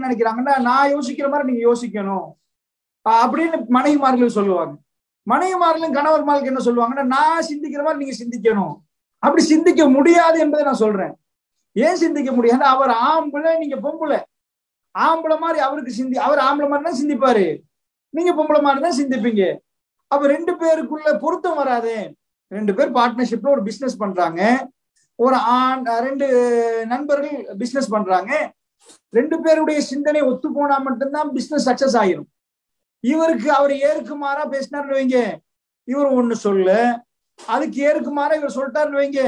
நினைக்கிறாங்கன்னா, நான் யோசிக்கிற மாதிரி நீங்க யோசிக்கணும் அப்படின்னு மனைவிமார்கள் சொல்லுவாங்க. மனைவிமார்களும் கணவர்மார்களுக்கு என்ன சொல்லுவாங்கன்னா, நான் சிந்திக்கிற மாதிரி நீங்க சிந்திக்கணும். அப்படி சிந்திக்க முடியாது என்பதை நான் சொல்றேன். ஏன் சிந்திக்க முடியாது? அவர் ஆம்பளை, நீங்க பொம்பளை. ஆம்பளை மாதிரி அவருக்கு அவர் ஆம்பளை மாதிரி தான் சிந்திப்பாரு, நீங்க பொம்பளை மாதிரி தான் சிந்திப்பீங்க. அப்ப ரெண்டு பேருக்குள்ள பொருத்தம் வராது. ரெண்டு பேர் பார்ட்னர்ஷிப்ல ஒரு பிசினஸ் பண்றாங்க, ஒரு ரெண்டு நண்பர்கள் பிசினஸ் பண்றாங்க. ரெண்டு பேருடைய சிந்தனை ஒத்து போனா மட்டும்தான் பிசினஸ் சக்சஸ் ஆகிரும். இவருக்கு அவர் ஏற்குமாறா பேசினார்னு வைங்க, இவர் ஒண்ணு சொல்ல, அதுக்கு ஏற்குமாறா இவர் சொல்லிட்டாருன்னு வைங்க,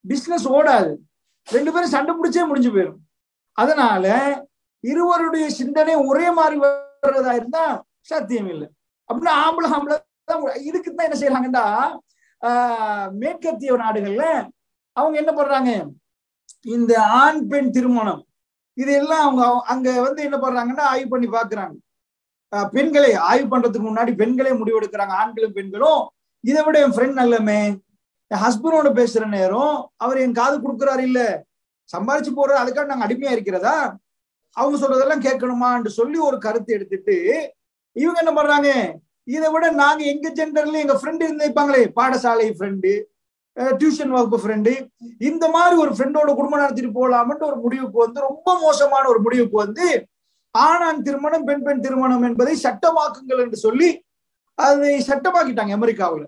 பிசினஸ் ஓடாது. ரெண்டு பேரும் சண்டை பிடிச்சே முடிஞ்சு போயிடும். அதனால இருவருடைய சிந்தனை ஒரே மாதிரி வர்றதா இருந்தா சத்தியம் இல்லை. அப்படின்னா ஆம்பளை தான். இதுக்கு தான் என்ன செய்யறாங்கன்னா, மேற்கத்திய நாடுகள்ல அவங்க என்ன பண்றாங்க, இந்த ஆண் பெண் திருமணம் இதெல்லாம் அவங்க அங்க என்ன பண்றாங்கன்னா ஆய்வு பண்ணி பாக்குறாங்க. பெண்களை ஆய்வு பண்றதுக்கு முன்னாடி பெண்களே முடிவெடுக்கிறாங்க, ஆண்களும் பெண்களும். இதை விட என் ஃப்ரெண்ட் நல்லமே, என் ஹஸ்பண்டோட பேசுற நேரம் அவர் என் காது கொடுக்குறாரு இல்ல, சம்பாதிச்சு போறாரு, அதுக்காக நாங்க அடிமையா இருக்கிறதா, அவங்க சொல்றதெல்லாம் கேட்கணுமான்னு சொல்லி ஒரு கருத்தை எடுத்துட்டு இவங்க என்ன பண்றாங்க, இதை விட நாங்க எங்க ஜெண்டர்ல எங்க ஃப்ரெண்டு இருந்திருப்பாங்களே, பாடசாலை ஃப்ரெண்டு, டியூஷன் வகுப்பு ஃப்ரெண்டு, இந்த மாதிரி ஒரு ஃப்ரெண்டோட குடும்பம் நடத்திட்டு போகலாம்னு ஒரு முடிவுக்கு ரொம்ப மோசமான ஒரு முடிவுக்கு ஆணான் திருமணம் பெண் பெண் திருமணம் என்பதை சட்டமாக்குங்கள் என்று சொல்லி அதை சட்டமாக்கிட்டாங்க அமெரிக்காவில்.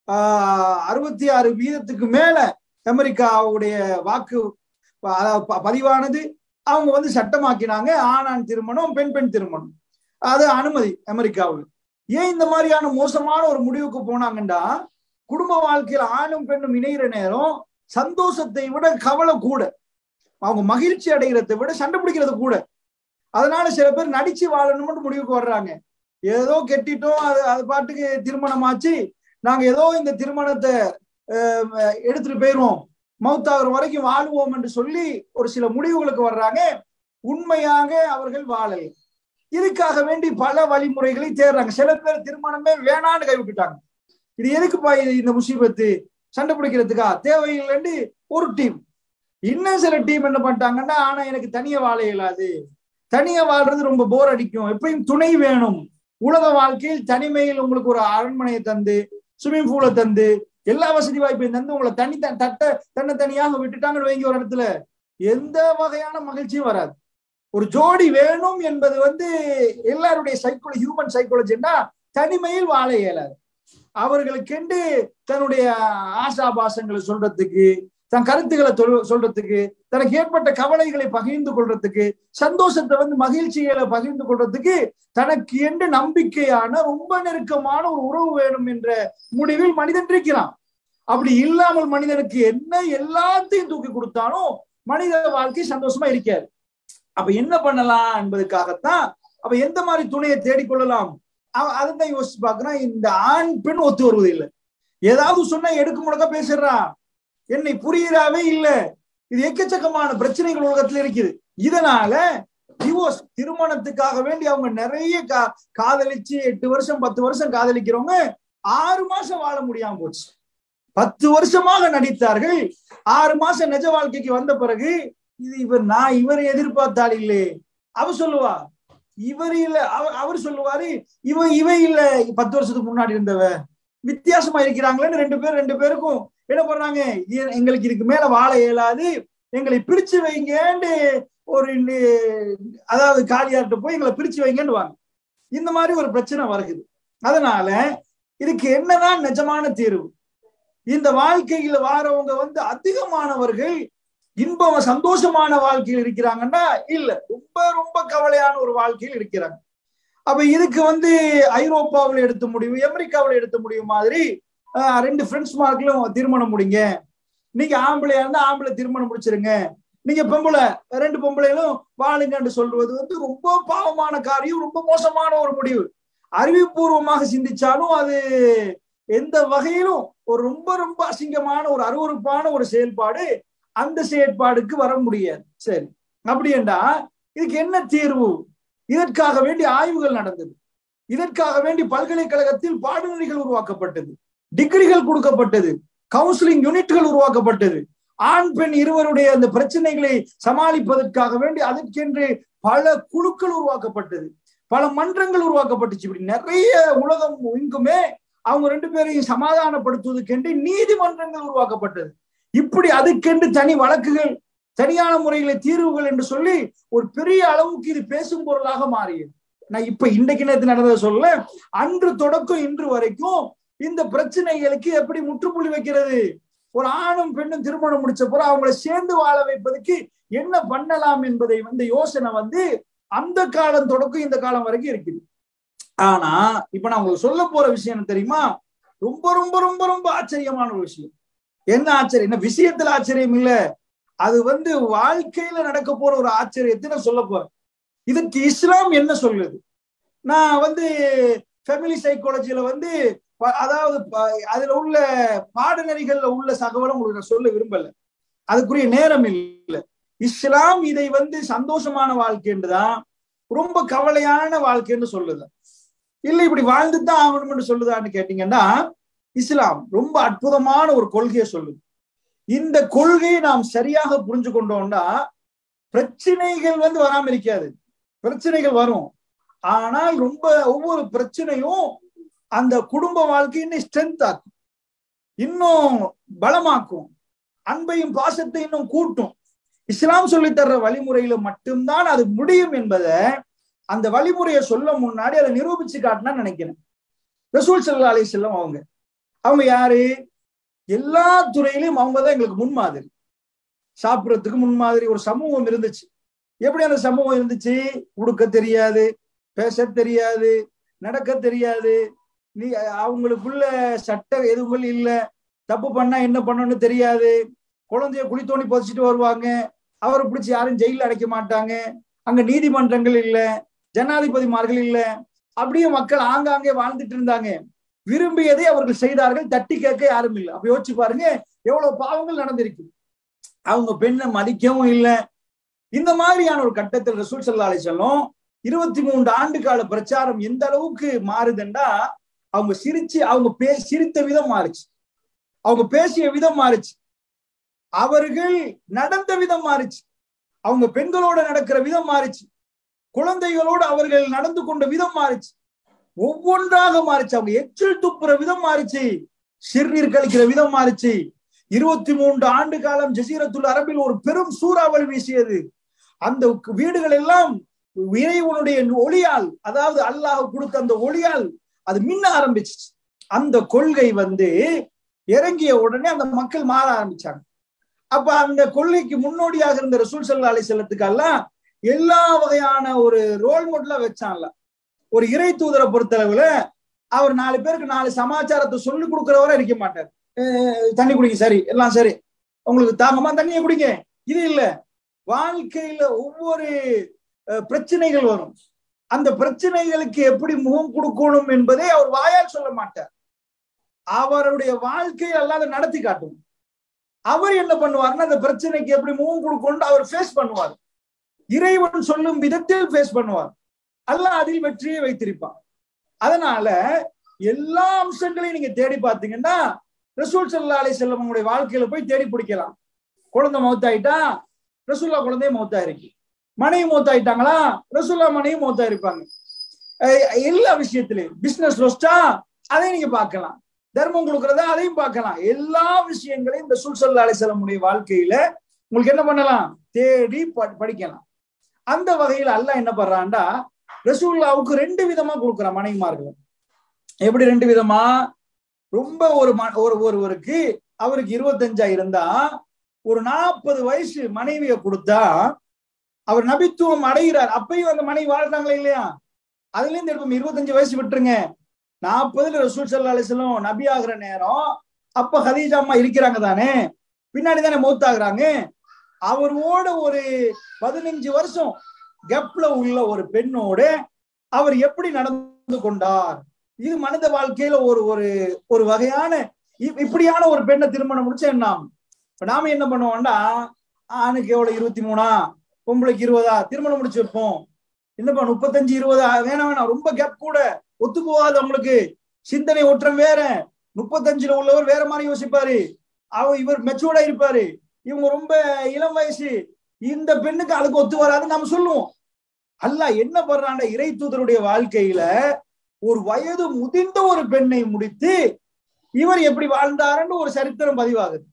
66% மேல அமெரிக்காவுடைய வாக்கு பதிவானது. அவங்க சட்டமாக்கினாங்க ஆணான் திருமணம் பெண் பெண் திருமணம், அது அனுமதி அமெரிக்காவில். ஏன் இந்த மாதிரியான மோசமான ஒரு முடிவுக்கு போனாங்கன்னா, குடும்ப வாழ்க்கையில் ஆணும் பெண்ணும் இணைகிற நேரம் சந்தோஷத்தை விட கவலை கூட, அவங்க மகிழ்ச்சி அடைகிறதை விட சண்டை பிடிக்கிறது கூட. அதனால சில பேர் நடிச்சு வாழணும்னு முடிவுக்கு வர்றாங்க. ஏதோ கெட்டிட்டோம், அது பாட்டுக்கு திருமணம் ஆச்சு, நாங்க ஏதோ இந்த திருமணத்தை எடுத்துட்டு போயிருவோம், மௌத்தாகிற வரைக்கும் வாழுவோம் என்று சொல்லி ஒரு சில முடிவுகளுக்கு வர்றாங்க. உண்மையாக அவர்கள் வாழலை. இதுக்காக வேண்டி பல வழிமுறைகளை தேடுறாங்க. சில பேர் திருமணமே வேணான்னு கைவிட்டுட்டாங்க. இது எதுக்குப்பா இந்த முசீபத்து, சண்டை பிடிக்கிறதுக்கா, தேவையில்லைன்னு ஒரு டீம். இன்னும் சில டீம் என்ன பண்ணிட்டாங்கன்னா, ஆனா எனக்கு தனியா வாழ இயலாது, தனியா வாழ்றது ரொம்ப போர் அடிக்கும், எப்பயும் துணை வேணும், உலக வாழ்க்கையில் தனிமையில் உங்களுக்கு ஒரு அரண்மனையை தந்து, ஸ்விம்மிங் பூலை தந்து, எல்லா வசதி வாய்ப்பையும் தந்து உங்களை தனியாக விட்டுட்டாங்கன்னு வைங்க, ஒரு இடத்துல எந்த வகையான மகிழ்ச்சியும் வராது. ஒரு ஜோடி வேணும் என்பது எல்லாருடைய ஹியூமன் சைக்காலஜின்னா தனிமையில் வாழ இயலாது. அவர்களுக்கென்று தன்னுடைய ஆசாபாசங்களை சொல்றதுக்கு, தன் கருத்துக்களை சொல்றதுக்கு, தனக்கு ஏற்பட்ட கவலைகளை பகிர்ந்து கொள்றதுக்கு, சந்தோஷத்தை மகிழ்ச்சிகளை பகிர்ந்து கொள்றதுக்கு தனக்கு என்று நம்பிக்கையான ரொம்ப நெருக்கமான ஒரு உறவு வேணும் என்ற முடிவில் மனிதன் இருக்கிறான். அப்படி இல்லாமல் மனிதனுக்கு என்ன எல்லாத்தையும் தூக்கி கொடுத்தாலும் மனித வாழ்க்கை சந்தோஷமா இருக்காது. அப்ப என்ன பண்ணலாம் என்பதுக்காகத்தான் அப்ப எந்த மாதிரி துணையை தேடிக்கொள்ளலாம் அதைத்தான் யோசிச்சு பாக்குறேன். இந்த ஆண் பெண் ஒத்து வருவது இல்லை. ஏதாவது சொன்னா எடுக்க முடக்க பேசிடுறான், என்னை புரியுறாவே இல்லை. இது எக்கச்சக்கமான பிரச்சனைகள் உலகத்துல இருக்குது. இதனால டிவோர்ஸ், திருமணத்துக்காக வேண்டி அவங்க நிறைய காதலிச்சு 8 வருஷம் 10 வருஷம் காதலிக்கிறவங்க 6 மாசம் வாழ முடியாம போச்சு. 10 வருஷமாக நடித்தார்கள், 6 மாசம் நிஜ வாழ்க்கைக்கு வந்த பிறகு இவர் எதிர்பார்த்தாள் இல்லை, அவ சொல்லுவா, இவர் இல்ல அவர் சொல்லுவாரு, இவ இல்ல 10 வருஷத்துக்கு முன்னாடி இருந்தவ, வித்தியாசமா இருக்கிறாங்களேன்னு ரெண்டு பேருக்கும் என்ன பண்றாங்க, எங்களுக்கு இதுக்கு மேல வாழ இயலாது, எங்களை பிரிச்சு வைங்கன்னு அதாவது காலியார்ட்ட போய் எங்களை பிரிச்சு வைங்கன்னு வாங்க. இந்த மாதிரி ஒரு பிரச்சனை வருகுது. அதனால இதுக்கு என்னதான் நிஜமான தீர்வு? இந்த வாழ்க்கையில வாரவங்க அதிகமானவர்கள் சந்தோஷமான வாழ்க்கையில் இருக்கிறாங்கன்னா இல்ல, ரொம்ப ரொம்ப கவலையான ஒரு வாழ்க்கையில் இருக்கிறாங்க. அப்ப இதுக்கு ஐரோப்பாவில் எடுத்த முடிவு, அமெரிக்காவில் எடுத்த முடிவு மாதிரி 2 ஃப்ரெண்ட்ஸ் மார்க்லும் திருமணம் முடிங்க, நீங்க ஆம்பளையா இருந்தா ஆம்பளை திருமணம் முடிச்சிருங்க, நீங்க பொம்பளை 2 பொம்பளைகளும் வாழுங்கன்னு சொல்றது ரொம்ப பாவமான காரியம், ரொம்ப மோசமான ஒரு முடிவு. அறிவுபூர்வமாக சிந்திச்சாலும் அது எந்த வகையிலும் ஒரு ரொம்ப ரொம்ப அசிங்கமான ஒரு அருவருப்பான ஒரு செயல்பாடு. அந்த செயற்பாடுக்கு வர முடியாது. சரி, அப்படி என்றா இதுக்கு என்ன தீர்வு? இதற்காக வேண்டி ஆய்வுகள் நடந்தது, இதற்காக வேண்டி பல்கலைக்கழகத்தில் பாடநெறிகள் உருவாக்கப்பட்டது, டிகிரிகள் கொடுக்கப்பட்டது, கவுன்சிலிங் யூனிட்கள் உருவாக்கப்பட்டது. ஆண் பெண் இருவருடைய அந்த பிரச்சனைகளை சமாளிப்பதற்காக வேண்டி அதற்கென்று பல குழுக்கள் உருவாக்கப்பட்டது, பல மன்றங்கள் உருவாக்கப்பட்டுச்சு. இப்படி நிறைய உலகம் எங்குமே அவங்க ரெண்டு பேரையும் சமாதானப்படுத்துவதற்கென்று நீதிமன்றங்கள் உருவாக்கப்பட்டது. இப்படி அதுக்கென்று தனி வழக்குகள், சரியான முறையில தீர்வுகள் என்று சொல்லி ஒரு பெரிய அளவுக்கு இது பேசும் பொருளாக மாறியது. நான் இப்ப இன்றைக்கு நேரத்தில் நடந்ததை சொல்ல, அன்று தொடக்கம் இன்று வரைக்கும் இந்த பிரச்சனைகளுக்கு எப்படி முற்றுப்புள்ளி வைக்கிறது, ஒரு ஆணும் பெண்ணும் திருமணம் முடிச்ச போற அவங்களை சேர்ந்து வாழ வைப்பதற்கு என்ன பண்ணலாம் என்பதை யோசனை அந்த காலம் தொடக்கம் இந்த காலம் வரைக்கும் இருக்குது. ஆனா இப்ப நான் உங்களுக்கு சொல்ல போற விஷயம் தெரியுமா, ரொம்ப ரொம்ப ரொம்ப ரொம்ப ஆச்சரியமான ஒரு விஷயம். என்ன ஆச்சரியம்? என்ன விஷயத்துல ஆச்சரியம் இல்ல, அது வாழ்க்கையில நடக்க போற ஒரு ஆச்சரியத்தை நான் சொல்ல போறேன். இதுக்கு இஸ்லாம் என்ன சொல்லுது? நான் ஃபேமிலி சைக்காலஜில அதாவது அதுல உள்ள பாடநெறிகள்ல உள்ள தகவலை உங்களுக்கு நான் சொல்ல விரும்பல, அதுக்குரிய நேரம் இல்லை. இஸ்லாம் இதை சந்தோஷமான வாழ்க்கை என்றுதான், ரொம்ப கவலையான வாழ்க்கைன்னு சொல்லுது. இல்ல இப்படி வாழ்ந்துதான் ஆகணும்னு சொல்லுதான்னு கேட்டீங்கன்னா, இஸ்லாம் ரொம்ப அற்புதமான ஒரு கொள்கையை சொல்லுது. இந்த கொள்கையை நாம் சரியாக புரிஞ்சு கொண்டோம்னா பிரச்சனைகள் வராம இருக்காது. பிரச்சனைகள் வரும், ஆனால் ரொம்ப ஒவ்வொரு பிரச்சனையும் அந்த குடும்ப வாழ்க்கையை ஸ்ட்ரென்த் ஆக்கும், இன்னும் பலமாக்கும், அன்பையும் பாசத்தையும் இன்னும் கூட்டும். இஸ்லாம் சொல்லி தர்ற வழிமுறையில மட்டும்தான் அது முடியும் என்பதை அந்த வழிமுறையை சொல்ல முன்னாடி அதை நிரூபிச்சு காட்டினா நினைக்கிறேன். ரசூல் ஸல்லல்லாஹு அலைஹி வஸல்லம் அவங்க யாரு? எல்லா துறையிலும் அவங்கதான் எங்களுக்கு முன்மாதிரி. சாப்பிடறதுக்கு முன்மாதிரி ஒரு சமூகம் இருந்துச்சு. எப்படி அந்த சமூகம் இருந்துச்சு? உடுக்க தெரியாது, பேச தெரியாது, நடக்க தெரியாது, அவங்களுக்குள்ள சட்ட எதுவும் இல்லை, தப்பு பண்ணா என்ன பண்ணணும்னு தெரியாது, குழந்தைய குழி தோண்டி புதைச்சிட்டு வருவாங்க, அவரை பிடிச்சி யாரும் ஜெயில அடைக்க மாட்டாங்க, அங்க நீதிமன்றங்கள் இல்ல, ஜனாதிபதிமார்கள் இல்ல, அப்படியே மக்கள் ஆங்காங்கே வாழ்ந்துட்டு இருந்தாங்க. விரும்பியதை அவர்கள் செய்தார்கள், தட்டி கேட்க யாரும் இல்லை. அப்ப யோசிச்சு பாருங்க எவ்வளவு பாவங்கள் நடந்திருக்கு. அவங்க பெண்ணை மதிக்கவும் இல்லை. இந்த மாதிரியான ஒரு கட்டத்தில் ரசூல் ஸல்லல்லாஹு அலைஹி வஸல்லம் 23 ஆண்டு கால பிரச்சாரம் எந்த அளவுக்கு மாறுதுன்னா, அவங்க சிரித்த விதம் மாறுச்சு, அவங்க பேசிய விதம் மாறுச்சு, அவர்கள் நடந்த விதம் மாறுச்சு, அவங்க பெண்களோட நடக்கிற விதம் மாறுச்சு, குழந்தைகளோடு அவர்கள் நடந்து கொண்ட விதம் மாறுச்சு, ஒவ்வொன்றாக மாறுச்சு. அவங்க எச்சில் துப்புற விதம் மாறுச்சு, சிறுநீர் கழிக்கிற விதம் மாறுச்சு. 23 ஆண்டு காலம் ஜசீரத்துல் அரபில் ஒரு பெரும் சூறாவளி வீசியது. அந்த வீடுகள் எல்லாம் இறைவனுடைய ஒளியால், அதாவது அல்லாஹ் கொடுத்த அந்த ஒளியால் அது மின்ன ஆரம்பிச்சு. அந்த கொள்கை இறங்கிய உடனே அந்த மக்கள் மாற ஆரம்பிச்சாங்க. அப்ப அந்த கொள்கைக்கு முன்னோடியாக இருந்த ரசூல் ஸல்லல்லாஹு அலைஹி வஸல்லத்துக்கெல்லாம் எல்லா வகையான ஒரு ரோல் மாடலா வச்சான்ல. ஒரு இறை தூதரை பொறுத்தளவுல அவர் 4 பேருக்கு 4 சமாச்சாரத்தை சொல்லி கொடுக்கிறவரை இருக்க மாட்டார். தண்ணி குடிங்க, சரி, எல்லாம் சரி, உங்களுக்கு தாகமா தண்ணியை குடிங்க, இது இல்ல. வாழ்க்கையில ஒவ்வொரு பிரச்சனைகள் வரும், அந்த பிரச்சனைகளுக்கு எப்படி முகம் கொடுக்கணும் என்பதை அவர் வாயால் சொல்ல மாட்டார், அவருடைய வாழ்க்கையை அல்லாத நடத்தி காட்டும். அவர் என்ன பண்ணுவார்னா, அந்த பிரச்சனைக்கு எப்படி முகம் கொடுக்கணும் அவர் ஃபேஸ் பண்ணுவார், இறைவன் சொல்லும் விதத்தில் ஃபேஸ் பண்ணுவார், அல்லாஹ் அதில் வெற்றியை வைத்திருப்பான். அதனால எல்லா அம்சங்களையும் நீங்க தேடி பார்த்தீங்கன்னா ரசூல் ஸல்லல்லாஹு அலைஹி வஸல்லம் வாழ்க்கையில போய் தேடி பிடிக்கலாம். குழந்தை மௌத்தாயிட்டா ரசூல்லா குழந்தைய மௌத்தா இருக்கு, மனைவி மௌத்தாயிட்டாங்களா ரசூல்லா மனைவி மௌத்தா இருப்பாங்க. எல்லா விஷயத்திலையும் பிசினஸ் லொஸ்டா அதையும் நீங்க பார்க்கலாம், தர்மம் கொடுக்கறதா அதையும் பார்க்கலாம். எல்லா விஷயங்களையும் ரசூல் ஸல்லல்லாஹு அலைஹி வஸல்லம் வாழ்க்கையில உங்களுக்கு என்ன பண்ணலாம், தேடி படிக்கலாம். அந்த வகையில அல்லாஹ் என்ன பண்றான்டா, ரசூலுல்லாவுக்கு 2 விதமா கொடுக்குறான் மனைவிமார்கள். எப்படி 2 விதமா? ரொம்ப ஒருவருக்கு அவருக்கு 25 இருந்தா ஒரு 40 வயசு மனைவிய கொடுத்தா அவர் நபித்துவம் அடைகிறார். அப்பயும் அந்த மனைவி வாழ்றாங்களே இல்லையா, அதுல இருந்து 25 வயசு விட்டுருங்க, 40 ரசூல் ஸல்லல்லாஹு அலைஹி வஸல்லம் நபி ஆகிற நேரம் அப்ப ஹதீஜா அம்மா இருக்கிறாங்க தானே, பின்னாடி தானே மௌத்தாகிறாங்க. அவரோட ஒரு 15 வருஷம் கெப்ல உள்ள ஒரு பெண்ணோட அவர் எப்படி நடந்து கொண்டார், இது மனித வாழ்க்கையில ஒரு ஒரு வகையான இப்படியான ஒரு பெண்ணை திருமணம் முடிச்சா என்ன ஆகும்? நாம என்ன பண்ணுவோம்னா, ஆணுக்கு எவ்வளவு 23, பொம்பளைக்கு 20, திருமணம் முடிச்சு வைப்போம். என்னப்பா 35, 20 வேணாம், ரொம்ப கேப் கூட ஒத்து போகாது, அவங்களுக்கு சிந்தனை ஒற்றம் வேற. 35 உள்ளவர் வேற மாதிரி யோசிப்பாரு, இவர் மெச்சூர்டா இருப்பாரு, இவங்க ரொம்ப இளம் வயசு, இந்த பெண்ணுக்கு அதுக்கு ஒத்து வராது நம்ம சொல்லுவோம். அல்லாஹ் என்ன பண்றான், இறை தூதருடைய வாழ்க்கையில ஒரு வயது முதிர்ந்த ஒரு பெண்ணை முடித்து இவர் எப்படி வாழ்ந்தாருன்னு ஒரு சரித்திரம் பதிவாகுது.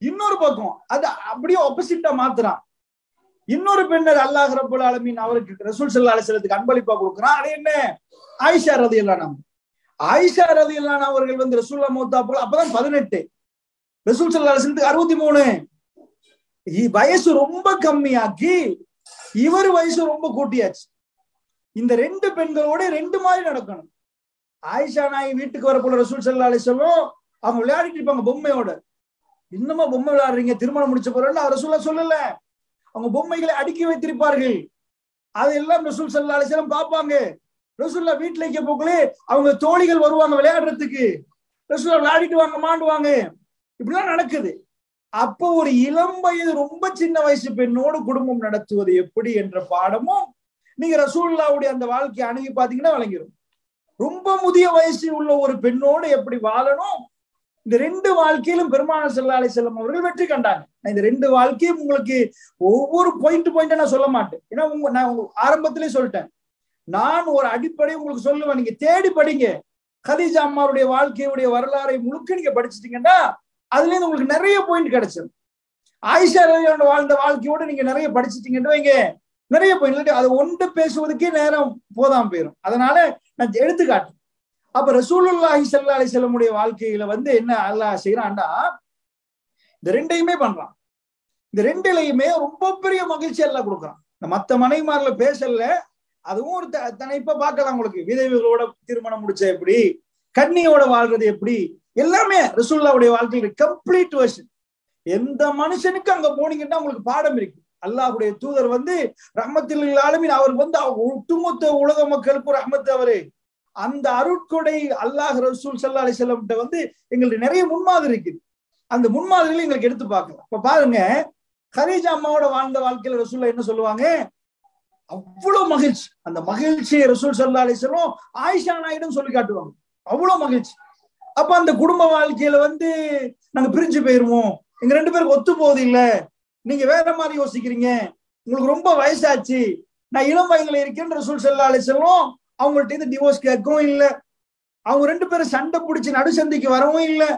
இன்னொரு பக்கம் அது அப்படியே ஆப்போசிட்டா மாத்துறான். இன்னொரு பெண்ணர் அல்லாஹ் ரப்பல் ஆலமீன் அவருக்கு ரசூல் ஸல்லல்லாஹு அலைஹி வஸல்லத்துக்கு அன்பளிப்பா கொடுக்குறான். அது என்ன, ஆயிஷா ரலியல்லாஹு அன்ஹா. ஆயிஷா ரலியல்லாஹு அன்ஹா அவர்கள் வந்து ரசூலுல்லாஹ் மௌத்தா போல அப்பதான் 18, ரசூல் ஸல்லல்லாஹு அலைஹி வஸல்லத்துக்கு 63. வயசு ரொம்ப கம்மியாக்கி இவர் வயசு ரொம்ப கூட்டியாச்சு. இந்த ரெண்டு பெண்களோட ரெண்டு மாதிரி நடக்கணும். ஆயிஷா நாய் வீட்டுக்கு வரப்போல ரசூல் ஸல்லல்லாஹு அலைஹி வஸல்லம் அவங்க விளையாடிட்டு இருப்பாங்க பொம்மையோட. இன்னுமா பொம்மை விளையாடுறீங்க, திருமணம் முடிச்ச பிறகு ரசூலுல்லாஹ் சொல்லல. அவங்க பொம்மைகளை அடுக்கி வைத்திருப்பார்கள். அதெல்லாம் ரசூல் ஸல்லல்லாஹு அலைஹி வஸல்லம் பார்ப்பாங்க. ரசூலுல்லாஹ் வீட்டுல இருக்க போக்குலே அவங்க தோழிகள் வருவாங்க விளையாடுறதுக்கு. ரசூலுல்லாஹ் விளையாடிட்டு வாங்க மாண்டுவாங்க. இப்படிலாம் நடக்குது. அப்போ ஒரு இளம் வயது ரொம்ப சின்ன வயசு பெண்ணோடு குடும்பம் நடத்துவது எப்படி என்ற பாடமும் நீங்க ரசூலுல்லாஹ்வுடைய அந்த வாழ்க்கையை அணுகி பாத்தீங்கன்னா விளங்கிடும். ரொம்ப முதிய வயசு உள்ள ஒரு பெண்ணோடு எப்படி வாழணும், இந்த ரெண்டு வாழ்க்கையிலும் பெருமானார் ஸல்லல்லாஹு அலைஹி வஸல்லம் அவர்கள் வெற்றி கண்டாங்க. நான் இந்த ரெண்டு வாழ்க்கையும் உங்களுக்கு ஒவ்வொரு பாயிண்ட் நான் சொல்ல மாட்டேன். ஏன்னா நான் ஆரம்பத்திலே சொல்லிட்டேன், நான் ஒரு அடிப்படை உங்களுக்கு சொல்லுவேன், நீங்க தேடி படிங்க. கதீஜா அம்மாவுடைய வாழ்க்கையுடைய வரலாறை முழுக்க நீங்க படிச்சுட்டீங்கன்னா அதுல இருந்து உங்களுக்கு நிறைய பாயிண்ட் கிடைச்சிடும். ஆயிஷா ரலியல்லாஹு வாழ்ந்த வாழ்க்கையோட நீங்க நிறைய படிச்சுட்டீங்கன்னு வைங்க, நிறைய பாயிண்ட். அதை ஒன்று பேசுவதற்கே நேரம் போதாம போயிடும். அதனால நான் எடுத்துக்காட்டு. அப்ப ரசூலுல்லாஹி ஸல்லல்லாஹு அலைஹி வஸல்லம் உடைய வாழ்க்கையில வந்து என்ன அல்லாஹ் செய்யறான்டா, இந்த ரெண்டையுமே பண்றான். இந்த ரெண்டுலையுமே ரொம்ப பெரிய மகிழ்ச்சி எல்லாம் கொடுக்குறான். மத்த மனைவிமார்ல பேசல, அதுவும் ஒரு தனிப்பா பார்க்கலாம். உங்களுக்கு விதவைகளோட திருமணம் முடிச்ச எப்படி, கன்னியோட வாழ்றது எப்படி, எல்லாமே ரசூலுல்லாஹ்வுடைய வாழ்க்கையில கம்ப்ளீட் வெர்ஷன். எந்த மனுஷனுக்கு அங்க போனீங்கன்னா உங்களுக்கு பாடம் இருக்கு. அல்லாஹ்வுடைய தூதர் வந்து ரஹ்மத்துல் லில் ஆலமீன், அவர் வந்து ஒட்டுமொத்த உலக மக்களுக்கு ரஹ்மத். அவரு அந்த அருட்கொடை அல்லாஹ் ரசூல் ஸல்லல்லாஹு அலைஹி வஸல்லம் வந்து எங்களுக்கு நிறைய முன்மாதிரி இருக்குது. அந்த முன்மாதிரிகளை எங்களுக்கு எடுத்து பார்க்கலாம். இப்ப பாருங்க, கதீஜா அம்மாவோட வாழ்ந்த வாழ்க்கையில ரசூலுல்லாஹ் என்ன சொல்லுவாங்க, அவ்வளவு மகிழ்ச்சி. அந்த மகிழ்ச்சியை ரசூல் ஸல்லல்லாஹு அலைஹி வஸல்லம் ஆயிஷா நாயிடம் சொல்லி காட்டுவாங்க. அவ்வளவு மகிழ்ச்சி. அப்ப அந்த குடும்ப வாழ்க்கையில வந்து நாங்க பிரிஞ்சு போயிருவோம், எங்க ரெண்டு பேருக்கு ஒத்து போகுது இல்ல, நீங்க வேற மாதிரி யோசிக்கிறீங்க, உங்களுக்கு ரொம்ப வயசாச்சு, நான் இளம் வயதுல இருக்கேன்னு ரசூல் ஸல்லல்லாஹு அலைஹி வஸல்லம் அவங்கள்ட்ட இருந்து டிவோர்ஸ் கேட்கவும் இல்லை. அவங்க ரெண்டு பேரும் சண்டை பிடிச்சி நடுசந்தைக்கு வரவும் இல்லை.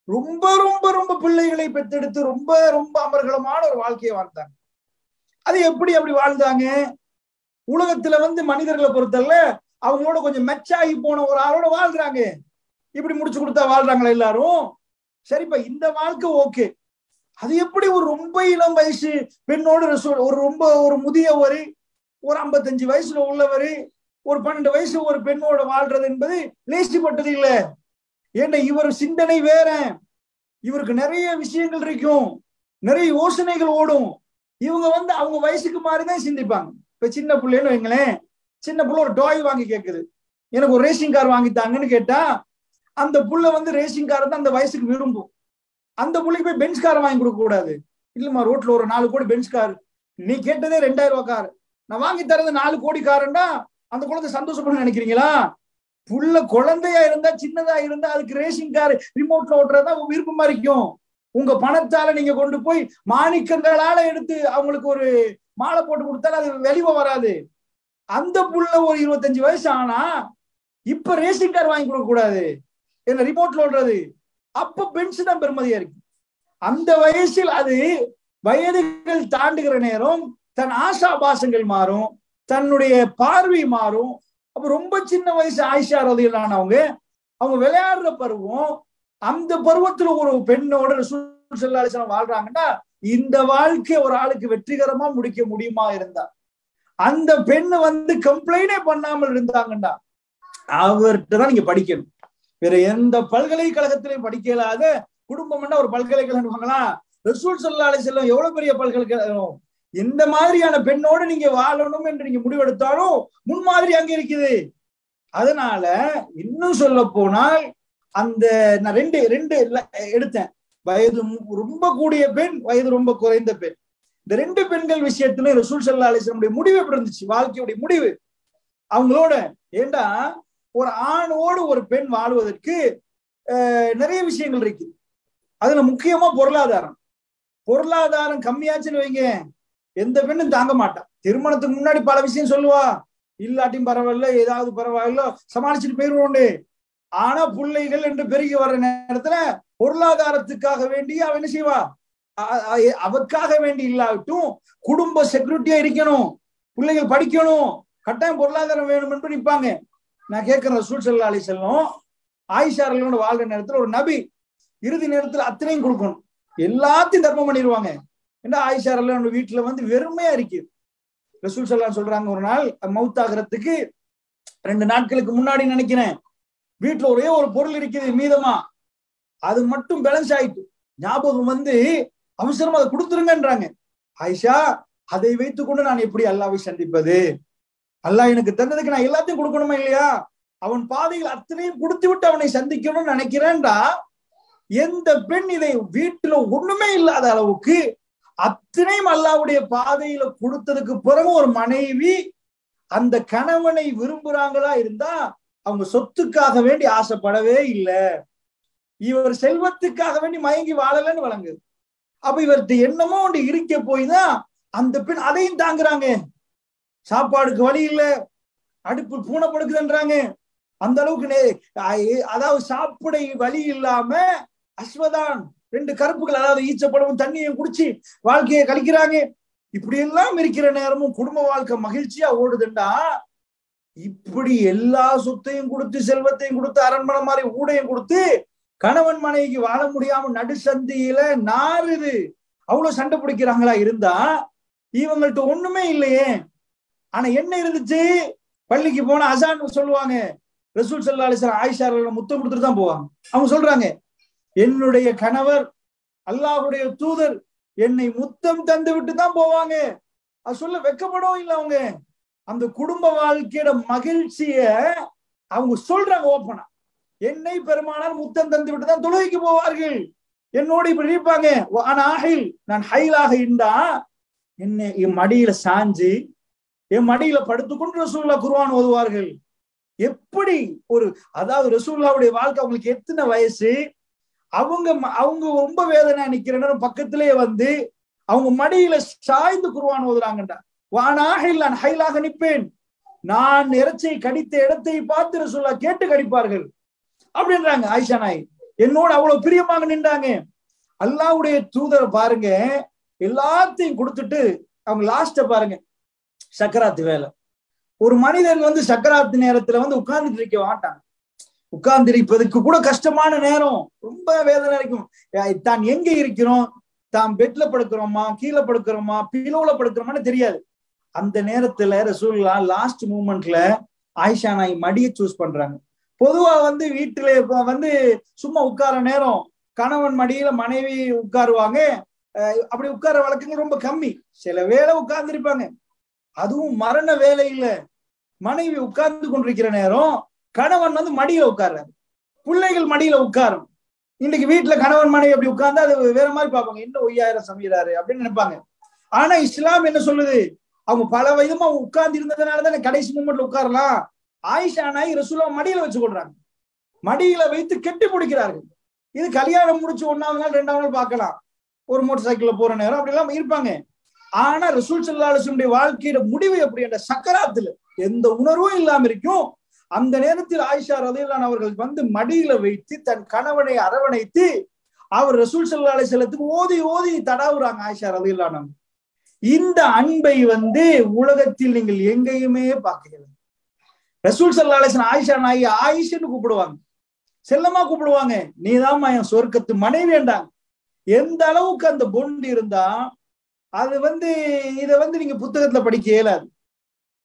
ரொம்ப ரொம்ப ரொம்ப பிள்ளைகளை பெற்றெடுத்து ரொம்ப ரொம்ப அமர்கலமான ஒரு வாழ்க்கையை வாழ்ந்தாங்க. அது எப்படி அப்படி வாழ்ந்தாங்க, உலகத்துல வந்து மனிதர்களை பொறுத்தல அவங்களோட கொஞ்சம் மெச்சாகி போன ஒரு ஆளோட வாழ்றாங்க. இப்படி முடிச்சு கொடுத்தா வாழ்றாங்களா எல்லாரும்? சரிப்பா, இந்த வாழ்க்கை ஓகே. அது எப்படி ஒரு ரொம்ப இளம் வயசு பெண்ணோடு ஒரு ரொம்ப ஒரு முதியவர், ஒரு 55 வயசுல உள்ளவர், ஒரு 12 வயசு ஒரு பெண்ணோட வாழ்றது என்பது லேசிப்பட்டது இல்ல. ஏன்னா இவர் சிந்தனை வேற, இவருக்கு நிறைய விஷயங்கள் இருக்கும், நிறைய யோசனைகள் ஓடும். இவங்க வந்து அவங்க வயசுக்கு மாதிரிதான் சிந்திப்பாங்க. இப்ப சின்ன பிள்ளைன்னு வைங்களேன், சின்ன புள்ள ஒரு டாய் வாங்கி கேட்குது, எனக்கு ஒரு ரேசிங் கார் வாங்கித்தாங்கன்னு கேட்டா, அந்த புள்ள வந்து ரேசிங் காரை தான் அந்த வயசுக்கு விரும்பும். அந்த புள்ளைக்கு போய் பென்ஸ் காரை வாங்கி கொடுக்க கூடாது. இல்லம்மா, ரோட்ல ஒரு 4 கோடி பென்ஸ் கார், நீ கேட்டதே 2000 ரூபாய் கார், நான் வாங்கி தரது 4 கோடி காருன்னா அந்த குழந்தை சந்தோஷப்பட நினைக்கிறீங்களா? புள்ள குழந்தையா இருந்தா, சின்னதா இருந்தா அதுக்கு ரேசிங் கார் ரிமோட்ல ஓட்டுறதா விருப்பமா இருக்கும். உங்க பணத்தால நீங்க கொண்டு போய் மாணிக்கங்களால எடுத்து அவங்களுக்கு ஒரு மாலை போட்டு கொடுத்தாலும் அது வெளிவ வராது. அந்த புள்ள ஒரு 25 வயசு ஆனா இப்ப ரேசிங் கார் வாங்கி கொடுக்க கூடாது, என்ன ரிமோட்ல ஓடுறது, அப்ப பென்ஸ் தான் பெருமதியா இருக்கு. அந்த வயசில் அது வயதுகள் தாண்டுகிற நேரம் தன் ஆசாபாசங்கள் மாறும், தன்னுடைய பார்வை மாறும். அப்ப ரொம்ப சின்ன வயசு ஆயிஷா ரலியல்லாஹு அவங்க விளையாடுற பருவம், அந்த பருவத்துல ஒரு பெண்ணோட ரசூல் ஸல்லல்லாஹு அலைஹி வஸல்லம் வாழ்றாங்கன்னா இந்த வாழ்க்கை ஒரு ஆளுக்கு வெற்றிகரமா முடிக்க முடியுமா இருந்தா, அந்த பெண்ணு வந்து கம்ப்ளைண்டே பண்ணாமல் இருந்தாங்கன்னா அவர்கிட்ட தான் நீங்க படிக்கணும். வேற எந்த பல்கலைக்கழகத்திலையும் படிக்க இயலாத குடும்பம்னா ஒரு பல்கலைக்கழகம். ரசூல் ஸல்லல்லாஹு அலைஹி வஸல்லம் எவ்வளவு பெரிய பல்கலைக்கழகம். இந்த மாதிரியான பெண்ணோடு நீங்க வாழணும் என்று நீங்க முடிவெடுத்தாலும் முன்மாதிரி அங்க இருக்குது. அதனால இன்னும் சொல்ல போனால் அந்த நான் ரெண்டு எடுத்தேன், வயது ரொம்ப கூடிய பெண், வயது ரொம்ப குறைந்த பெண். இந்த ரெண்டு பெண்கள் விஷயத்துல ரசூல் ஸல்லல்லாஹு அலைஹி வஸல்லம் முடிவு எப்படி இருந்துச்சு, வாழ்க்கையுடைய முடிவு அவங்களோட. ஏண்டா ஒரு ஆணோடு ஒரு பெண் வாழ்வதற்கு நிறைய விஷயங்கள் இருக்கு. அதுல முக்கியமா பொருளாதாரம் கம்மியாச்சுன்னு வைங்க, எந்த பெண்ணும் தாங்க மாட்டான். திருமணத்துக்கு முன்னாடி பல விஷயம் சொல்லுவா, இல்லாட்டியும் பரவாயில்ல, ஏதாவது பரவாயில்ல, சமாளிச்சுட்டு போயிருவோம். ஆனா பிள்ளைகள் என்று பெருகி வர்ற நேரத்துல பொருளாதாரத்துக்காக வேண்டி அவ என்ன செய்வா, அவற்காக வேண்டி இல்லாட்டும் குடும்ப செக்யூரிட்டியா இருக்கணும், பிள்ளைகள் படிக்கணும், கட்டாயம் பொருளாதாரம் வேணும் என்று நிற்பாங்க. நான் கேட்கிறேன், ரசூல் ஸல்லல்லாஹு அலைஹி வஸல்லம் ஆயிஷா ரலியல்லாஹு அன்ஹா வாழ்ற நேரத்துல ஒரு நபி இறுதி நேரத்துல அத்தனையும் கொடுக்கணும், எல்லாத்தையும் தர்மம் பண்ணிடுவாங்க. ஏன்னா ஆயிஷா ரலியல்லாஹு அன்ஹா வீட்டுல வந்து வெறுமையா இருக்கு. ரசூல் ஸல்லல்லாஹு சொல்றாங்க, ஒரு நாள் மௌத்தாகிறதுக்கு 2 நாட்களுக்கு முன்னாடி நினைக்கிறேன், வீட்டுல ஒரே ஒரு பொருள் இருக்குது மீதமா, அது மட்டும் பேலன்ஸ் ஆயிட்டு ஞாபகம் வந்து அவசரமா அதை கொடுத்துருங்கன்றாங்க. ஆயிஷா, அதை வைத்துக் கொண்டு நான் எப்படி அல்லாஹ்வை சந்திப்பது? அல்லாஹ் எனக்கு தந்ததுக்கு நான் எல்லாத்தையும் கொடுக்கணுமா இல்லையா? அவன் பாதையில் அத்தனையும் கொடுத்து விட்டு அவனை சந்திக்கணும்னு நினைக்கிறேன்டா. எந்த பெண் இதை வீட்டுல ஒண்ணுமே இல்லாத அளவுக்கு அத்தனையும் அல்லாஹ்வுடைய பாதையில கொடுத்ததுக்கு பிறகு ஒரு மனைவி அந்த கணவனை விரும்புறாங்களா இருந்தா அவங்க சொத்துக்காக வேண்டி ஆசைப்படவே இல்லை, இவர் செல்வத்துக்காக வேண்டி மயங்கி வாழலன்னு வழங்குது. அப்ப இவர்கிட்ட என்னமோ ஒன்று இருக்க போய் தான் அந்த பெண் அதையும் தாங்குறாங்க. சாப்பாடுக்கு வழி இல்லை, அடுப்பு பூனை படுக்குதுன்றாங்க. அந்த அளவுக்கு அதாவது சாப்பிட வழி இல்லாம அஸ்வதான் 2 கருப்புகள், அதாவது ஈச்சப்படவும் தண்ணியை குடிச்சு வாழ்க்கையை கழிக்கிறாங்க. இப்படி எல்லாம் இருக்கிற நேரமும் குடும்ப வாழ்க்கை மகிழ்ச்சியா ஓடுதுண்டா, இப்படி எல்லா சொத்தையும் கொடுத்து செல்வத்தையும் கொடுத்து அரண்மனை மாதிரி ஊடையும் கொடுத்து கணவன் மனைவிக்கு வாழ முடியாம நடுசந்தியில நாறுது அவ்வளவு சண்டை பிடிக்கிறாங்களா இருந்தா இவங்கள்ட்ட ஒண்ணுமே இல்லையே. ஆனா என்ன இருந்துச்சு? பள்ளிக்கு போன அசான் சொல்லுவாங்க, ரசூல் ஸல்லல்லாஹு அலைஹி வஸல்லம் ஆயிஷா முத்தம் கொடுத்துட்டு தான் போவாங்க. அவங்க சொல்றாங்க, என்னுடைய கணவர் அல்லாஹ்வுடைய தூதர் என்னை முத்தம் தந்து விட்டு தான் போவாங்க. அது சொல்ல வெக்கப்படவும் இல்லை. அவங்க அந்த குடும்ப வாழ்க்கையோட மகிழ்ச்சிய அவங்க சொல்றாங்க ஓப்பனா, என்னை பெருமானார் முத்தம் தந்து விட்டு தான் தொழுகைக்கு போவார்கள், என்னோட இப்படி இருப்பாங்க. நான் ஹைலாக இருந்தா என்னை என் மடியில சாஞ்சு என் மடியில படுத்துக்கொண்டு ரசூலுல்லாஹ் குர்ஆன் ஓதுவார்கள். எப்படி ஒரு, அதாவது ரசூலுல்லாஹ்வுடைய வாழ்க்கை அவங்களுக்கு எத்தனை வயசு, அவங்க ரொம்ப வேதனை நிக்கிற நேரம் பக்கத்திலேயே வந்து அவங்க மடியில சாய்ந்து குர்ஆன் ஓதுறாங்கடா. நான் ஹைலாக நிற்பேன், நான் இறைச்சியை கடித்த இடத்தை பார்த்து ரசூலுல்லாஹ் கேட்டு கடிப்பார்கள் அப்படின்றாங்க ஆயிஷா நாய். என்னோட அவ்வளவு பிரியமாக நின்றாங்க. அல்லாஹ்வுடைய தூதர் பாருங்க, எல்லாத்தையும் கொடுத்துட்டு அவங்க லாஸ்ட பாருங்க, சக்கராத்து வேலை. ஒரு மனிதன் வந்து சக்கராத்து நேரத்துல வந்து உட்கார்ந்துட்டு இருக்க மாட்டான். உட்கார்ந்து இருப்பதுக்கு கூட கஷ்டமான நேரம், ரொம்ப வேதனை இருக்கும். தான் எங்க இருக்கிறோம், தான் பெட்ல படுக்கிறோமா, கீழே படுக்கிறோமா, பிலோல படுக்கிறோமான்னு தெரியாது. அந்த நேரத்துல ரசூலுல்லாஹ் லாஸ்ட் மூமெண்ட்ல ஆயிஷா நாய் மடியை சூஸ் பண்றாங்க. பொதுவா வந்து வீட்டுல வந்து சும்மா உட்கார நேரம் கணவன் மடியில மனைவி உட்காருவாங்க. அப்படி உட்கார வழக்கங்கள் ரொம்ப கம்மி. சில வேளை உட்கார்ந்து இருப்பாங்க, அதுவும் மரண வேலை இல்ல, மனைவி உட்கார்ந்து கொண்டிருக்கிற நேரம் கணவன் வந்து மடியில உட்கார்றாரு, பிள்ளைகள் மடியில உட்காரும். இன்னைக்கு வீட்டுல கணவன் மனைவி அப்படி உட்கார்ந்து அது வேற மாதிரி பார்ப்பாங்க, என்ன ஒய்யாயிரம் சமைக்கிறாரு அப்படின்னு நினைப்பாங்க. ஆனா இஸ்லாம் என்ன சொல்லுது, அவங்க பல விதமா உட்கார்ந்து இருந்ததுனாலதான் கடைசி மூமெண்ட்ல உட்காரலாம். ஆயிஷா நாய் ரசூலுல்லாஹ் மடியில வச்சு கொள்றாங்க, மடியில வைத்து கெட்டி பிடிக்கிறார்கள். இது கல்யாணம் முடிச்சு 1ஆவது நாள் 2ஆவது நாள் பார்க்கலாம், ஒரு மோட்டர் சைக்கிள்ல போற நேரம் அப்படி எல்லாம் இருப்பாங்க. ஆனா ரசூல் ஸல்லல்லாஹு அலைஹி வஸல்லம் வாழ்க்கையோட முடிவு எப்படி என்ற சக்கராத்துல எந்த உணர்வும் இல்லாம இருக்கும். அந்த நேரத்தில் ஆயிஷா ரலியல்லாஹு அன்ஹா அவர்கள் வந்து மடியில வைத்து தன் கணவனை அரவணைத்து அவர் ரசூல் ஸல்லல்லாஹு அலைஹி வஸல்லத்துக்கு ஓதி ஓதி தடாவுறாங்க ஆயிஷா ரலியல்லாஹு அன்ஹா. இந்த அன்பை வந்து உலகத்தில் நீங்கள் எங்கேயுமே பார்க்கிறீர்கள். ரசூல் ஸல்லல்லாஹு அலைஹி வஸல்லம் ஆயிஷா நாயை ஆயிஷன்னு கூப்பிடுவாங்க, செல்லமா கூப்பிடுவாங்க, நீதான் என் சொர்க்கத்து மனைவி என்றாங்க. எந்த அளவுக்கு அந்த பொண்டு இருந்தா அது வந்து இதை வந்து நீங்க புத்தகத்துல படிக்க இயலாது,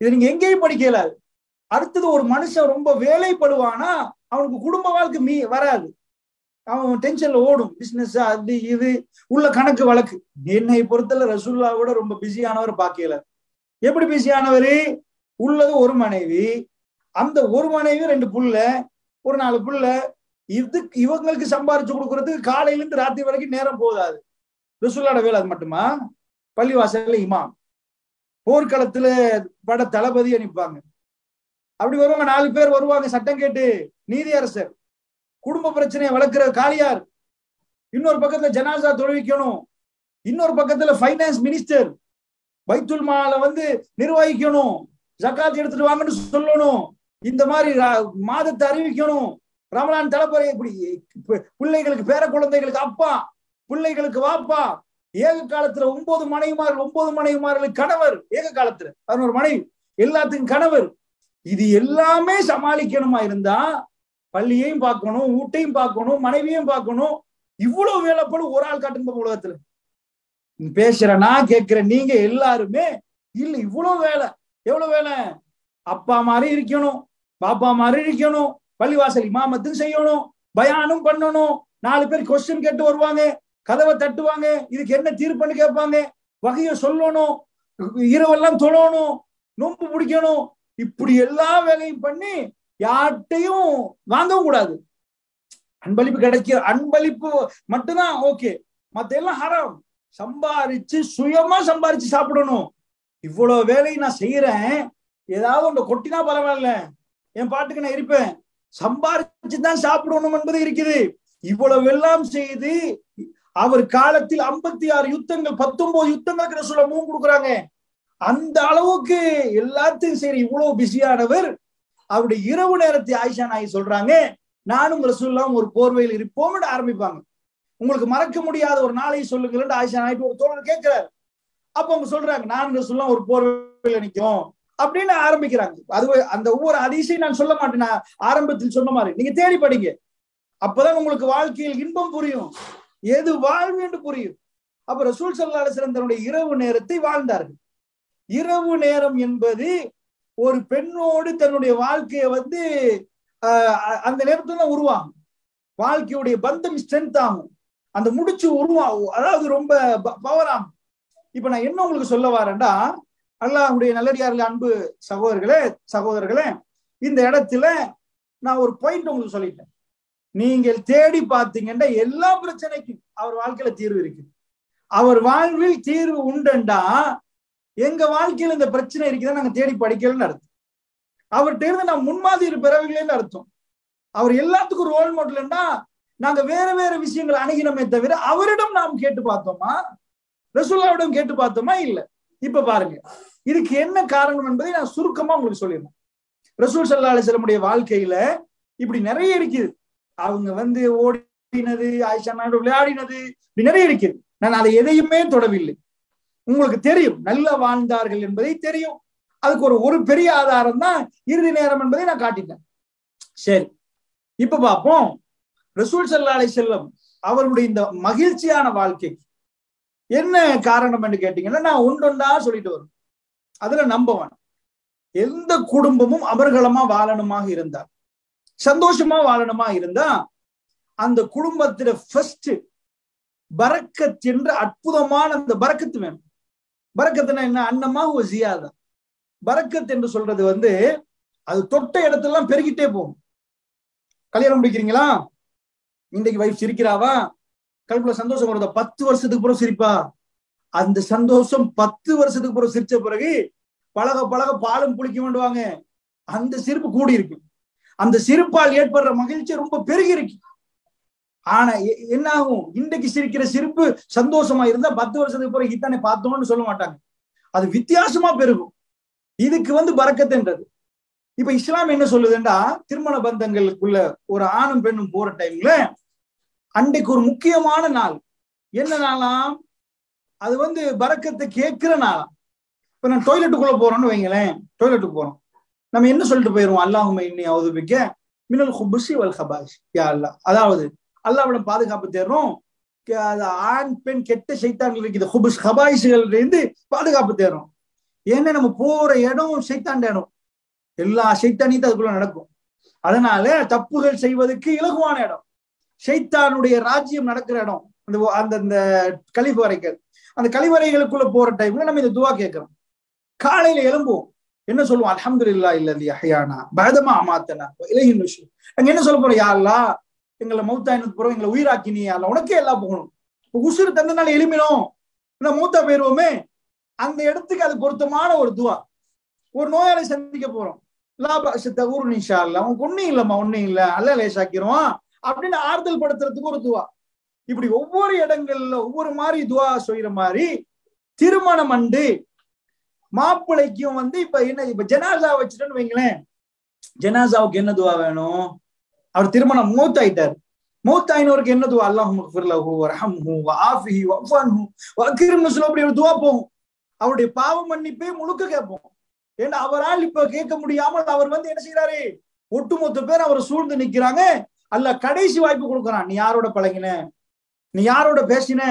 இதை நீங்க எங்கேயும் படிக்க இயலாது. அடுத்தது ஒரு மனுஷன் ரொம்ப வேலைப்படுவானா அவனுக்கு குடும்ப வாழ்க்கை வராது, அவன் டென்ஷன்ல ஓடும், பிசினஸ் அது இது உள்ள கணக்கு வழக்கு. என்னை பொறுத்தல ரசூலுல்லாஹ்வோட ரொம்ப பிஸியானவர் பார்க்கல. எப்படி பிஸியானவர்? உள்ளது ஒரு மனைவி, அந்த ஒரு மனைவி 2 புள்ள, ஒரு 4 புள்ள, இவங்களுக்கு சம்பாரிச்சு கொடுக்கறதுக்கு காலையில இருந்து ராத்திரி வரைக்கும் நேரம் போதாது. ரசூலுல்லாஹ்வோட வேலை அது மட்டுமா? பள்ளிவாசல்ல இமாம், போர்க்களத்துல பட தளபதி அனுப்பாங்க, அப்படி வருவாங்க 4 பேர் வருவாங்க சட்டம் கேட்டு, நீதியரசர், குடும்ப பிரச்சனையை வளர்க்கிற காளியார், இன்னொரு பக்கத்துல ஜனாசா தொழுவிக்கணும், இன்னொரு பக்கத்துல ஃபைனான்ஸ் மினிஸ்டர், பைத்துல் மாலை வந்து நிர்வகிக்கணும், ஜக்காத் எடுத்துட்டு வாங்கன்னு சொல்லணும், இந்த மாதிரி மாதத்தை அறிவிக்கணும், ரமலான் தலைப்பறை, இப்படி பிள்ளைகளுக்கு பேர குழந்தைகளுக்கு அப்பா, பிள்ளைகளுக்கு வாப்பா, ஏக காலத்துல 9 மனைவிமார்களுக்கு கணவர், ஏக காலத்துல 11 மனைவி, எல்லாத்துக்கும் கணவர், இது எல்லாமே சமாளிக்கணுமா இருந்தா பள்ளியையும் பார்க்கணும், வீட்டையும் பார்க்கணும், மனைவியும் பார்க்கணும். இவ்வளவு வேலைப்படும் ஒரு ஆள் காட்டுங்க உலகத்துல. பேசுற நான் கேட்கிறேன், நீங்க எல்லாருமே இல்ல இவ்வளவு வேலை, எவ்வளவு வேலை, அப்பா மாதிரி இருக்கணும், பாப்பா மாதிரி இருக்கணும், பள்ளிவாசல் இமாமத்தும் செய்யணும், பயானும் பண்ணணும், 4 பேர் கொஸ்டின் கேட்டு வருவாங்க, கதவை தட்டுவாங்க, இதுக்கு என்ன தீர்ப்புன்னு கேட்பாங்க, வகைய சொல்லணும், இரவெல்லாம் தொழணும், நோன்பு பிடிக்கணும், இப்படி எல்லா வேலையும் பண்ணி யார்கிட்டையும் வாங்கவும் கூடாது. அன்பளிப்பு கிடைக்கிற அன்பளிப்பு மட்டும்தான் ஓகே, மத்த எல்லாம் ஹராம். சம்பாரிச்சு சுயமா சம்பாரிச்சு சாப்பிடணும். இவ்வளவு வேலையை நான் செய்யறேன், ஏதாவது ஒன்று கொட்டினா பரவாயில்ல, என் பாட்டுக்கு நான் இருப்பேன், சம்பாரிச்சுதான் சாப்பிடணும் என்பது இருக்குது. இவ்வளவு எல்லாம் செய்து அவர் காலத்தில் 56 யுத்தங்கள், 19 யுத்தங்களுக்கு ரசூலுல்லாஹ் முகம் கொடுக்குறாங்க. அந்த அளவுக்கு எல்லாத்தையும் சரி இவ்வளவு பிஸியானவர். அவருடைய இரவு நேரத்தை ஆயிஷா நாயகி சொல்றாங்க, நானும் ரசூலுல்லாஹ் ஒரு போர்வையில் இருப்போம் என்று ஆரம்பிப்பாங்க. உங்களுக்கு மறக்க முடியாத ஒரு நாளை சொல்லுங்கள் ஆயிஷா நாயகி ஒரு தோழர் கேட்கிறார். அப்ப அவங்க சொல்றாங்க, நான் ரசூலுல்லாஹ் ஒரு போர்வையில் நிற்கும் அப்படின்னு ஆரம்பிக்கிறாங்க. அது அந்த ஒவ்வொரு ஹதீஸையும் நான் சொல்ல மாட்டேன், நான் ஆரம்பத்தில் சொன்ன மாதிரி நீங்க தேடி படிங்க, அப்பதான் உங்களுக்கு வாழ்க்கையில் இன்பம் புரியும், எது வாழ்வு என்று புரியும். அப்ப ரசூல் ஸல்லல்லாஹு அலைஹி வஸல்லம் தன்னுடைய இரவு நேரத்தை வாழ்ந்தார்கள். இரவு நேரம் என்பது ஒரு பெண்ணோடு தன்னுடைய வாழ்க்கையை வந்து அந்த நேரத்துல தான் உருவாகும், வாழ்க்கையுடைய பந்தம் ஸ்ட்ரென்த் ஆகும், அந்த முடிச்சு உருவாகும், அதாவது ரொம்ப பவர் ஆகும். இப்ப நான் என்ன உங்களுக்கு சொல்ல வரேன்டா, அல்லாஹ்வுடைய நல்லடியார்களே, அன்பு சகோதரர்களே, இந்த இடத்துல நான் ஒரு பாயிண்ட் உங்களுக்கு சொல்லிட்டேன். நீங்கள் தேடி பார்த்தீங்கன்னா எல்லா பிரச்சனைக்கும் அவர் வாழ்க்கையில தீர்வு இருக்கு. அவர் வாழ்வில் தீர்வு உண்டா, எங்க வாழ்க்கையில இந்த பிரச்சனை இருக்குதான் நாங்க தேடி படிக்கலன்னு அர்த்தம். அவர்கிட்ட இருந்து நான் முன்மாதிரி பெறவில்லைன்னு அர்த்தம். அவர் எல்லாத்துக்கும் ரோல் மாடல்னா நாங்க வேற வேற விஷயங்களை அணுகினமே தவிர அவரிடம் நாம் கேட்டு பார்த்தோமா, ரசூலுல்லாஹ்விடம் கேட்டு பார்த்தோமா? இல்ல. இப்ப பாருங்க, இதுக்கு என்ன காரணம் என்பதை நான் சுருக்கமா உங்களுக்கு சொல்லிடுறேன். ரசூல் ஸல்லல்லாஹு அலைஹி வஸல்லம் வாழ்க்கையில இப்படி நிறைய இருக்குது. அவங்க வந்து ஓடினது, ஆயிஷா நாயுடு விளையாடினது, இப்படி நிறைய இருக்குது. நான் அதை எதையுமே தொடவில்லை. உங்களுக்கு தெரியும், நல்லா வாழ்ந்தார்கள் என்பதை தெரியும். அதுக்கு ஒரு பெரிய ஆதாரம் தான் இறுதி நேரம் என்பதை நான் காட்டிட்டேன். சரி, இப்ப பார்ப்போம். ரசூல் ஸல்லல்லாஹு அலைஹி வஸல்லம் அவருடைய இந்த மகிழ்ச்சியான வாழ்க்கைக்கு என்ன காரணம் என்று கேட்டீங்கன்னா, நான் ஒன்றொண்டா சொல்லிட்டு வரும். அதுல நம்பவன் எந்த குடும்பமும் அமர்கலமா வாழணுமாக இருந்தா, சந்தோஷமா வாழணுமா இருந்தா, அந்த குடும்பத்துல ஃபர்ஸ்ட் பரக்கத் என்ற அற்புதமான அந்த பரக்கத்து வேணும். பரக்கத்துனா என்ன? அன்னமா ஒரு ஜியாதா. பரக்கத் என்று சொல்றது வந்து அது தொட்ட இடத்தெல்லாம் பெருகிட்டே போகும். கல்யாணம் முடிக்கிறீங்களா, இன்றைக்கு வைஃப் சிரிக்கிறாவா, கல்புல சந்தோஷம் வருதா, 10 வருஷத்துக்கு பிறகு சிரிப்பா. அந்த சந்தோஷம் 10 வருஷத்துக்கு பிறகு சிரிச்ச பிறகு பழக பழக பாலும் புளிக்க வேண்டுவாங்க. அந்த சிரிப்பு கூடி இருக்கு. அந்த சிரிப்பால் ஏற்படுற மகிழ்ச்சி ரொம்ப பெருகி இருக்கு. ஆனா என்ன ஆகும், இன்றைக்கு சிரிக்கிற சிரிப்பு சந்தோஷமா இருந்தா 10 வருஷத்துக்கு பிறகு இத்தனை பார்த்தோம்னு சொல்ல மாட்டாங்க, அது வித்தியாசமா பெருகும். இதுக்கு வந்து பரக்கத்துன்றது. இப்ப இஸ்லாம் என்ன சொல்லுதுன்னா, திருமண பந்தங்களுக்குள்ள ஒரு ஆணும் பெண்ணும் போற டைம்ல அன்றைக்கு ஒரு முக்கியமான நாள். என்ன நாளாம்? அது வந்து பரக்கத்தை கேட்கிற நாளாம். இப்ப நான் டாய்லெட்டுக்குள்ள போறோம்னு வைங்களேன், டாய்லெட்டுக்கு போறோம், நம்ம என்ன சொல்லிட்டு போயிருவோம்? அல்லாஹும்ம இன்னி அஊது பிக்க மினல் குபுஸி வல் கபாயிஸ், யா அல்லாஹ். அதாவது அல்லாஹ்விடம் பாதுகாப்பு தேடுறோம், ஆண் பெண் கெட்ட சைத்தான்கள் இருக்குது, குபுஸ் கபாயிஸ்கள் இருந்து பாதுகாப்பு தேடுறோம். ஏன்னா நம்ம போற இடம் சைத்தான் இடம், எல்லா சைத்தானியும் அதுக்குள்ள நடக்கும். அதனால தப்புகள் செய்வதற்கு இலகுவான இடம், சைத்தானுடைய ராஜ்யம் நடக்கிற இடம் அந்த கழிவறைகள். அந்த கழிவறைகளுக்குள்ள போற டைம்ல நம்ம இந்த துவா கேட்கிறோம். காலையில எழும்புவோம், என்ன சொல்லுவோம்? அல்ஹம்துலில்லாஹி அல்லதி அஹ்யானா பஅதமா அமாத்தனா வ இலைஹி நுஷூர். அங்க என்ன சொல்ல போறோம்? யா அல்லாஹ், எங்களை மௌத்தாயினதுக்கு பிறகு எங்களை உயிராக்கினி, யா அல்லாஹ், உனக்கே எல்லாம் போகணும். இப்போ உசுறு தந்தனால எழுமினோம், மூத்தா போயிருவோமே, அந்த இடத்துக்கு அது பொருத்தமான ஒரு துவா. ஒரு நோயாளி சந்திக்க போறோம், இன்ஷா அல்லாஹ், உனக்கு ஒன்னும் இல்லம்மா, ஒன்னும் இல்ல, அல்லாஹ் லேசாக்கிருவான் அப்படின்னு ஆறுதல் படுத்துறதுக்கு ஒரு துவா. இப்படி ஒவ்வொரு இடங்கள்ல ஒவ்வொரு மாதிரி துவா செய்யற மாதிரி திருமணம் அண்டு மாப்பிள்ளைக்கும் வந்து இப்ப ஜனாசா வச்சுட்டேன்னு வைங்களேன், ஜனாசாவுக்கு என்ன துவா வேணும்? அவர் திருமணம் மூத்தாயிட்டார், மூத்தாயினவருக்கு என்ன துவா? அல்லாஹும்ம ஃபிர் லஹு வர்ஹம்ஹு வஆஃபிஹி வஃபு அன்ஹு வஅக்ரிம்னு சொல்ல அப்படி ஒரு துவா போகும். அவருடைய பாவ மன்னிப்பே முழுக்க கேட்போம். ஏன்னா அவரால் இப்ப கேட்க முடியாமல் அவர் வந்து என்ன செய்யறாரு, ஒட்டுமொத்த பேர் அவரை சூழ்ந்து நிக்கிறாங்க. அல்லாஹ் கடைசி வாய்ப்பு கொடுக்குறான். நீ யாரோட பழகின, நீ யாரோட பேசின,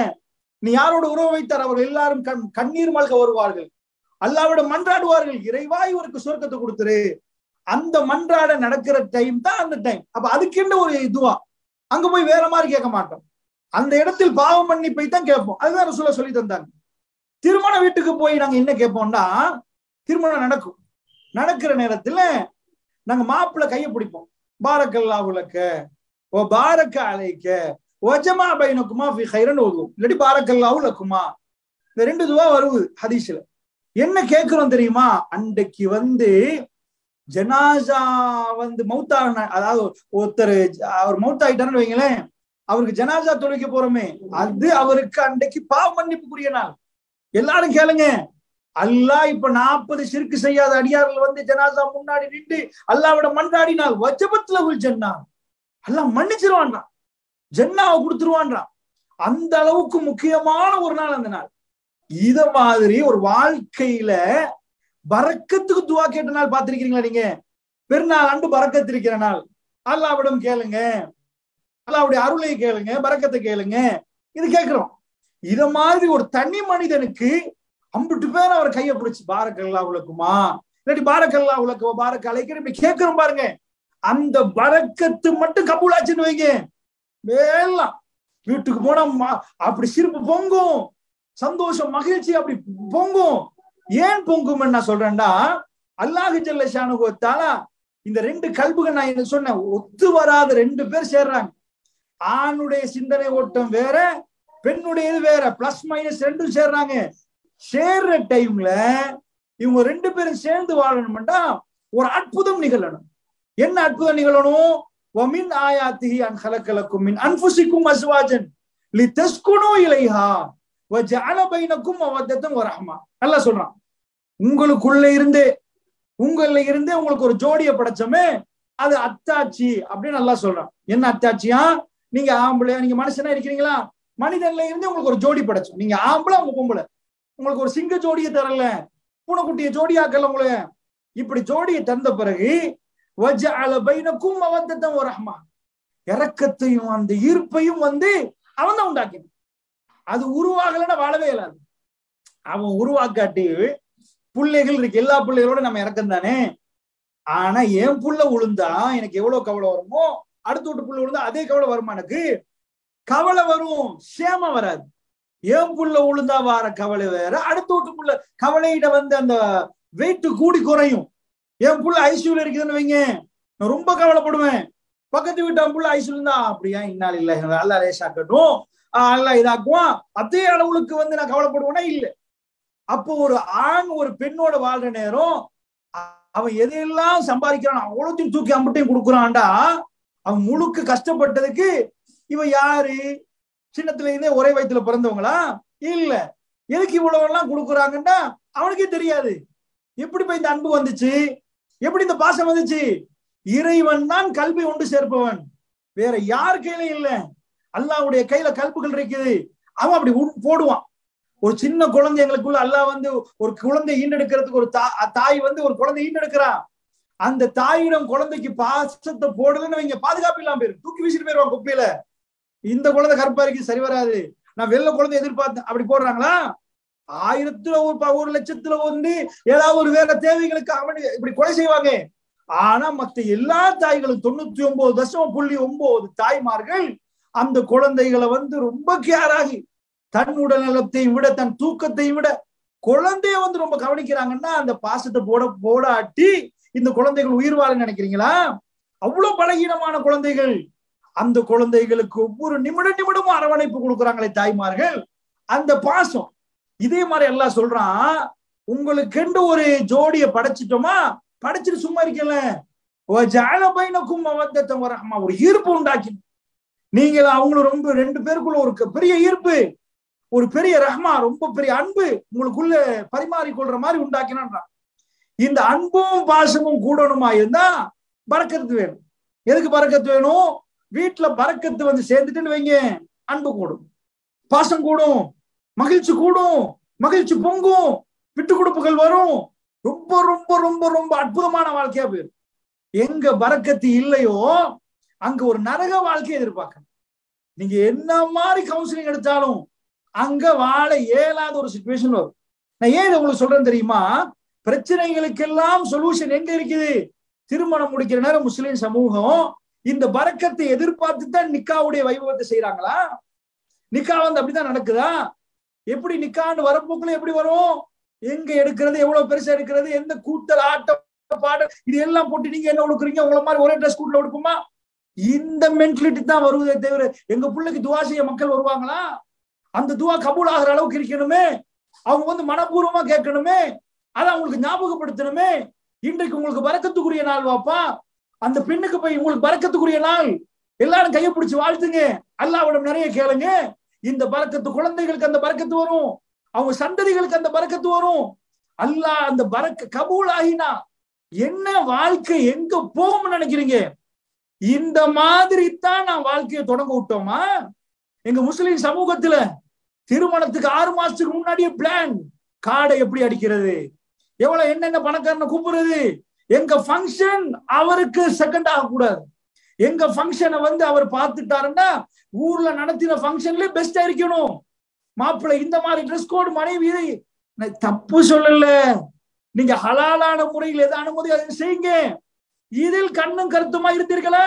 நீ யாரோட உறவு வைத்தார்? அவர்கள் எல்லாரும் கண்ணீர் மல்க வருவார்கள், அல்லாஹ்விட மன்றாடுவார்கள், இறைவா இவருக்கு சொர்க்கத்தை கொடுத்துரு. அந்த மன்றாட நடக்கிற டைம் தான் அந்த டைம். அப்ப அதுக்கென்று ஒரு இதுவா, அங்க போய் வேற மாதிரி கேட்க மாட்டோம். அந்த இடத்தில் பாவ மன்னிப்பை தான் கேட்போம். அதுதான் ரசூலுல்லாஹ் சொல்லி தந்தாங்க. திருமண வீட்டுக்கு போய் நாங்க என்ன கேட்போம்னா, திருமணம் நடக்கும், நடக்கிற நேரத்துல நாங்க மாப்பிள்ளை கையை பிடிப்போம். பாரக்கல்லாஹு லக்க வ பாரக்க அலைக்க வஜமா பைனகுமா ஃபி கைரன் ஓதுவோம். இல்லாட்டி பாரக்கல்லாஹு லக்குமா, இந்த ரெண்டு துவா வருது ஹதீஸ்ல. என்ன கேட்கிறோம் தெரியுமா? அன்றைக்கு வந்து ஜனாசா வந்து மௌத்தான, அதாவது ஒருத்தர் அவர் மௌத்தாயிட்டாருன்னு வைங்களேன், அவருக்கு ஜனாசா தொழுவிக்க போறோமே, அது அவருக்கு அன்றைக்கு பாவ மன்னிப்புக்குரிய நாள். எல்லாரும் கேளுங்க, அல்லாஹ் இப்ப 40 ஷிர்க் செய்யாத அடியார்கள் வந்து ஜனாசா முன்னாடி நின்று அல்லாஹ்விட மன்றாடினால் வஜபத்ல உல் ஜன்னா, அல்லாஹ் மன்னிச்சிருவான்றான், ஜன்னாவை கொடுத்துருவான்றான். அந்த அளவுக்கு முக்கியமான ஒரு நாள் அந்த நாள். இத மாதிரி ஒரு வாழ்க்கையில பரக்கத்துக்கு துவா கேட்ட நாள் பார்த்திருக்கீங்களா நீங்க? பெருநாள் அன்று பரக்கத்து இருக்கிற நாள். அல்லாஹ்விடம் கேளுங்க, அல்லாஹ்வுடைய அருளை கேளுங்க, பரக்கத்தை கேளுங்க, இது கேட்கிறோம். இத மாதிரி ஒரு தனி மனிதனுக்கு அம்பிட்டு பேர் அவர் கையை பிடிச்சு பாரக்கல்லாஹு லக்குமா, இல்லாட்டி பாரக்கல்லாஹு லக்க பாரக்க அலைக்க இப்படி கேட்கிறோம் பாருங்க. அந்த பரக்கத்து மட்டும் கபூலாச்சுன்னு வைங்க, எல்லாம் வீட்டுக்கு போனா அப்படி சிரிப்பு பொங்கும், சந்தோஷம் மகிழ்ச்சி அப்படி பொங்கும். ஏன் பொங்கும் நான் சொல்றேன்டா, அல்லாஹ் ஜல்ல ஷானுஹு வ தஆலா இந்த ரெண்டு கல்புகள் நான் என்ன சொன்னேன், ஒத்து வராத ரெண்டு பேர் சேர்றாங்க. ஆணுடைய சிந்தனை ஓட்டம் வேற, பெண்ணுடையது வேற, பிளஸ் மைனஸ் ரெண்டும் சேர்றாங்க. சேர்ற டைம்ல இவங்க ரெண்டு பேரும் சேர்ந்து வாழணும்டா ஒரு அற்புதம் நிகழணும். என்ன அற்புதம் நிகழணும்? வமின் ஆயாத்திஹி அன் ஹலகலக்கும் மின் அன்ஃபுசிக்கும் அஸ்வாஜன் லிதஸ்குனு இலைஹா வஜஅல பைனக்கும் மவத்தன் வரஹ்மா. அல்லாஹ் சொல்றான், உங்களுக்குள்ள இருந்தே உங்களுக்கு ஒரு ஜோடியை படைச்சோமே, அது அத்தாட்சி அப்படின்னு அல்லாஹ் சொல்றான். என்ன அத்தாட்சியா? நீங்க ஆம்பளை, நீங்க மனுஷனா இருக்கிறீங்களா, மனிதன்ல இருந்து உங்களுக்கு ஒரு ஜோடி படைச்சோம். நீங்க ஆம்பளை, உங்க பொம்பளை, உங்களுக்கு ஒரு சிங்க ஜோடியை தரல, பூனைக்குட்டிய ஜோடியாக்கல உங்களை. இப்படி ஜோடியை தந்த பிறகு வஜஅல பைனக்கும் மவத்தன் வரஹ்மா, இரக்கத்தையும் அந்த ஈர்ப்பையும் வந்து அவன் தான் உண்டாக்கினான். அது உருவாகலன்னா வாழவே இயலாது. அவன் உருவாக்காட்டி பிள்ளைகள் இருக்கு, எல்லா பிள்ளைகளோட நம்ம இறக்கம் தானே. ஆனா என் புள்ள உளுந்தா எனக்கு எவ்வளவு கவலை வருமோ, அடுத்த வீட்டு புள்ள உளுந்தா அதே கவலை வருமா? எனக்கு கவலை வரும், சேமம் வராது. என் புள்ள உளுந்தா வார கவலை வேற, அடுத்த வீட்டு புள்ள கவலையிட வந்து அந்த வெயிட் கூடி குறையும். என் புள்ள ஐசியூல இருக்குதுன்னு வைங்க, நான் ரொம்ப கவலைப்படுவேன். பக்கத்து வீட்டு புள்ள ஐசியூல இருந்தா அப்படியா, இன்னால் இல்ல அல்லா லேசாக்கட்டும், அல்ல இதாக்குவான், அதே அளவுக்கு வந்து நான் கவலைப்படுவேனா? இல்லை. அப்போ ஒரு ஆண் ஒரு பெண்ணோட வாழ்ற நேரம் அவன் எதையெல்லாம் சம்பாதிக்கிறான் அவ்வளோத்தையும் தூக்கி அம்பட்டையும் கொடுக்குறான்டா. அவன் முழுக்க கஷ்டப்பட்டதுக்கு இவன் யாரு? சின்னத்துல இருந்தே ஒரே வயிற்றுல பிறந்தவங்களா? இல்ல. எதுக்கு இவ்வளவு எல்லாம் கொடுக்குறாங்கன்னா அவனுக்கே தெரியாது. எப்படி போய் இந்த அன்பு வந்துச்சு, எப்படி இந்த பாசம் வந்துச்சு? இறைவன் தான் கல்வி ஒன்று சேர்ப்பவன், வேற யார் கையில இல்ல. அல்லாஹ்வுடைய கையில கல்புகள் இருக்குது. அவன் அப்படி போடுவான். ஒரு சின்ன குழந்தை எங்களுக்குள்ள அல்லாஹ் வந்து ஒரு குழந்தை ஈண்டெடுக்கிறதுக்கு ஒரு தாய் வந்து ஒரு குழந்தை ஈண்டெடுக்கிறான். அந்த தாயிடம் குழந்தைக்கு பாசத்தை போடலன்னு வைங்க, பாதுகாப்பு இல்லாம போயிரும், தூக்கி வீசிட்டு போயிருவான் குப்பையில. இந்த குழந்தை கருப்பா இருக்கு, சரி வராது, நான் வெள்ளை குழந்தை எதிர்பார்த்தேன், அப்படி போடுறாங்களா? 1000த்துல 1,00,000த்துல வந்து ஏதாவது ஒரு வேற தேவைகளுக்கு அவன் இப்படி கொலை செய்வாங்க. ஆனா மத்த எல்லா தாய்களும் 99.9 தாய்மார்கள் அந்த குழந்தைகளை வந்து ரொம்ப கேராகி தன் உடல் நலத்தையும் விட தன் தூக்கத்தையும் விட குழந்தைய வந்து ரொம்ப கவனிக்கிறாங்கன்னா அந்த பாசத்தை போடாட்டி இந்த குழந்தைகள் உயிர் வாழ நினைக்கிறீங்களா? அவ்வளவு பலகீனமான குழந்தைகள். அந்த குழந்தைகளுக்கு ஒவ்வொரு நிமிடமும் அரவணைப்பு கொடுக்குறாங்களே தாய்மார்கள், அந்த பாசம். இதே மாதிரி எல்லாம் சொல்றான், உங்களுக்கென்று ஒரு ஜோடிய படைச்சிட்டோமா, படைச்சிட்டு சும்மா இருக்கல, ஒரு ஈர்ப்பு உண்டாக்கி நீங்கள் அவங்களும் ரொம்ப ரெண்டு பேருக்குள்ள ஒரு பெரிய ஈர்ப்பு. ஒரு பெரிய ரஹ்மா, ரொம்ப பெரிய அன்பு உங்களுக்குள்ள பரிமாறிக்கொள்ற மாதிரி உண்டாக்கினான். இந்த அன்பும் பாசமும் கூடணுமா இருந்தா பரக்கத்து வேணும். எதுக்கு பரக்கத்து வேணும்? வீட்டுல பரக்கத்து வந்து சேர்ந்துட்டுன்னு வைங்க, அன்பு கூடும், பாசம் கூடும், மகிழ்ச்சி கூடும், மகிழ்ச்சி பொங்கும், விட்டு கொடுப்புகள் வரும். ரொம்ப ரொம்ப ரொம்ப ரொம்ப அற்புதமான வாழ்க்கையா போயிடும். எங்க பரக்கத்து இல்லையோ அங்க ஒரு நரக வாழ்க்கையை எதிர்பார்க்க. நீங்க என்ன மாதிரி கவுன்சிலிங் எடுத்தாலும் அங்க வாழ இயலாத ஒரு சிச்சுவேஷன் வரும். நான் ஏன் உங்களுக்கு சொல்றேன் தெரியுமா? பிரச்சனைகளுக்கெல்லாம் சொல்யூஷன் எங்க இருக்குது? திருமணம் முடிக்கிற நேரம் முஸ்லிம் சமூகம் இந்த பரக்கத்தை எதிர்பார்த்து தான் நிக்காவுடைய வைபவத்தை செய்யறாங்களா? நிக்கா வந்து அப்படித்தான் நடக்குதா? எப்படி நிக்கான்னு வரப்போக்குள்ள எப்படி வரும்? எங்க எடுக்கிறது, எவ்வளவு பெருசா எடுக்கிறது, எந்த கூட்டல் ஆட்டம் பாடல் இது எல்லாம் போட்டு நீங்க என்ன கொடுக்குறீங்க, உங்களை மாதிரி ஒரே ட்ரெஸ் கூட்டல கொடுக்குமா? இந்த மென்டாலிட்டி தான் வருவதே தவிர எங்க பிள்ளைக்கு துவா செய்ய மக்கள் வருவாங்களா? அந்த துவா கபூல் ஆகிற அளவுக்கு இருக்கணுமே, அவங்க வந்து மனப்பூர்வமா கேட்கணுமே, அதை அவங்களுக்கு ஞாபகப்படுத்தணுமே. இன்றைக்கு உங்களுக்கு பரக்கத்துக்குரிய நாள் வாப்பா, அந்த பெண்ணுக்கு போய் உங்களுக்கு பரக்கத்துக்குரிய நாள், எல்லாரும் கையை பிடிச்சு வாழ்த்துங்க, அல்லாஹ்விடம் நிறைய கேளுங்க. இந்த பரக்கத்து குழந்தைகளுக்கு அந்த பரக்கத்து வரும், அவங்க சந்ததிகளுக்கு அந்த பரக்கத்து வரும். அல்லாஹ் அந்த பரக்க கபூல் ஆகினா என்ன வாழ்க்கை எங்க போகும்னு நினைக்கிறீங்க? இந்த மாதிரி தான் நான் வாழ்க்கையை தொடங்க விட்டோமா? எங்க முஸ்லிம் சமூகத்துல திருமணத்துக்கு 6 மாசத்துக்கு முன்னாடியே பிளான், காடை எப்படி அடிக்கிறது, எவ்வளவு என்னென்ன பணக்காரனை கூப்பிடுறது, எங்க ஃபங்க்ஷன் அவருக்கு செகண்ட் ஆகக்கூடாது. எங்க ஃபங்க்ஷனை வந்து அவர் பார்த்துட்டாருன்னா ஊர்ல நடத்தின ஃபங்க்ஷன்ல பெஸ்டா இருக்கணும். மாப்பிள்ளை இந்த மாதிரி ட்ரெஸ் கோடு, மனைவி தப்பு சொல்லல, நீங்க ஹலாலான முறையில் எது அனுமதி அதை செய்யுங்க. இதில் கண்ணும் கருத்துமா இருந்தீர்களா?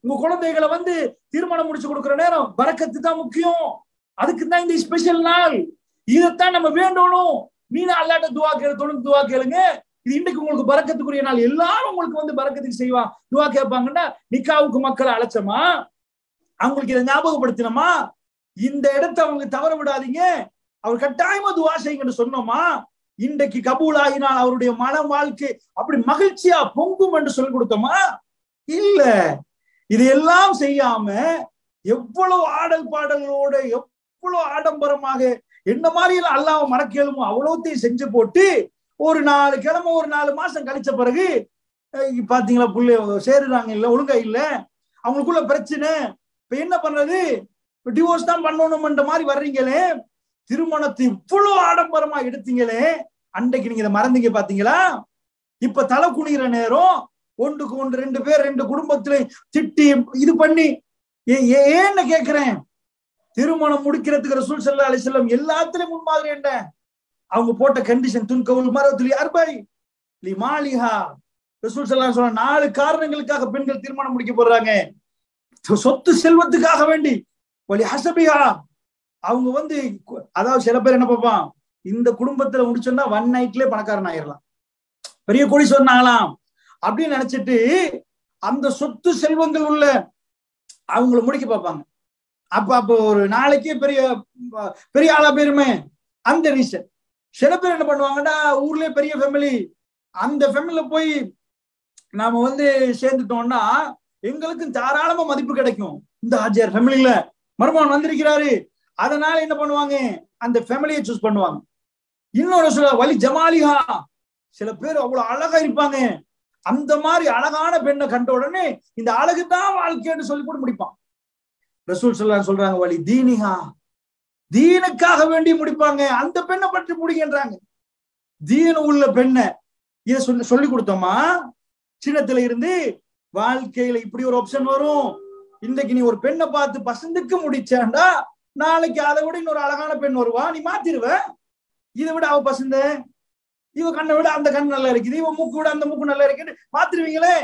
உங்க குழந்தைகளை வந்து திருமணம் முடிச்சு கொடுக்குற நேரம் பரக்கத்து தான் முக்கியம். அதுக்கு தான் இந்த ஸ்பெஷல் நாள், இதைத்தான் நம்ம வேண்டணும். நீங்க அல்லாட்ட துவா கேளு, தொழுந்து துவா கேளுங்க. இது இன்னைக்கு உங்களுக்கு பரக்கத்துக்குரிய நாள், எல்லாரும் உங்களுக்கு வந்து பரக்கத்துக்கு செய்வாங்க, துவா கேட்பாங்கன்னா நிக்காவுக்கு மக்களை அழைச்சமா, அவங்களுக்கு இதை ஞாபகப்படுத்தினோமா, இந்த இடத்தை அவங்க தவற விடாதீங்க, அவர் கட்டாயமா துவா செய்யுங்கன்னு சொன்னோமா, இன்றைக்கு கபூல் ஆகினால் அவருடைய மன வாழ்க்கை அப்படி மகிழ்ச்சியா பொங்கும் என்று சொல்லி கொடுத்தோமா? இல்ல. இதையெல்லாம் செய்யாம எவ்வளவு ஆடல் பாடல்களோட எவ்வளவு ஆடம்பரமாக என்ன மாதிரி எல்லாம் அல்லாஹ் மறக்கலுமோ அவ்வளோத்தையும் செஞ்சு போட்டு ஒரு 4 கிழமை ஒரு 4 மாசம் கழிச்ச பிறகு பாத்தீங்களா புள்ள சேருறாங்க இல்ல, ஒழுங்கா இல்ல, அவங்களுக்குள்ள பிரச்சனை, இப்ப என்ன பண்றது, டிவோர்ஸ் தான் பண்ணணும்ன்ற மாதிரி வர்றீங்களே, திருமணத்தை இவ்வளவு ஆடம்பரமா எடுத்தீங்களே, அன்றைக்கு நீங்க இதை மறந்தீங்க பாத்தீங்களா? இப்ப தலை குனிகிற நேரம் ஒன்றுக்கு ஒன்று 2 பேர் 2 குடும்பத்துல திட்டி இது பண்ணி ஏன்னு கேட்கிறேன். திருமணம் முடிக்கிறதுக்கு ரசூல் ஸல்லல்லாஹு அலைஹி வஸல்லம் எல்லாத்துலயும் முன்மாதிரி என்ன? அவங்க போட்ட கண்டிஷன் துன்கவுல் மரத்துலி அர்பை லிமாலிஹா. ரசூல் ஸல்லல்லாஹு அலைஹி வஸல்லம் 4 காரணங்களுக்காக பெண்கள் திருமணம் முடிக்க போறாங்க. சொத்து செல்வத்துக்காக வேண்டி, வலி ஹசபிஹா, அவங்க வந்து அதாவது சில பேர் என்ன பார்ப்பான், இந்த குடும்பத்துல முடிச்சோம்னா 1 நைட்லயே பணக்காரன் ஆயிரலாம், பெரிய கோடீஸ்வரன் ஆகலாம் அப்படின்னு நினைச்சிட்டு அந்த சொத்து செல்வங்கள் உள்ள அவங்களை முடிக்க பார்ப்பாங்க. அப்ப ஒரு நாளைக்கே பெரிய பெரிய ஆளா பேருமே அந்த ரீசன். சில பேர் என்ன பண்ணுவாங்கன்னா, ஊர்லயே பெரிய ஃபேமிலி, அந்த ஃபேமிலியில போய் நாம வந்து சேர்ந்துட்டோம்னா எங்களுக்கு தாராளமா மதிப்பு கிடைக்கும். இந்த ஆஜியார் ஃபேமிலியில மருமகன் வந்திருக்கிறாரு, அதனால என்ன பண்ணுவாங்க, அந்த ஃபேமிலியை சூஸ் பண்ணுவாங்க. இன்னொரு சொல்ல வலி ஜமாலிஹா, சில பேர் அவ்வளவு அழகா இருப்பாங்க, அந்த மாதிரி அழகான பெண்ணை கண்ட உடனே இந்த அழகுதான் வாழ்க்கைன்னு சொல்லி போட்டு முடிப்பான். ரசூல் ஸல்லல்லாஹு சொல்றாங்க வலி தீனிஹா, தீனுக்காக வேண்டி முடிப்பாங்க, அந்த பெண்ணை பற்றி முடிக்கின்றாங்க. தீனு உள்ள பெண்ணை இதை சொல்லி கொடுத்தோமா, சின்னத்துல இருந்து வாழ்க்கையில இப்படி ஒரு ஆப்ஷன் வரும். இன்னைக்கு நீ ஒரு பெண்ணை பார்த்து பசந்துக்கு முடிச்சாண்டா நாளைக்கு அதை விட இன்னொரு அழகான பெண் வருவா, நீ மாத்திருவ. இதை விட அவ பசந்த, இவ கண்ணை விட அந்த கண் நல்லா இருக்குது, இவன் மூக்கு விட அந்த மூக்கு நல்லா இருக்குது, மாத்திருவீங்களே.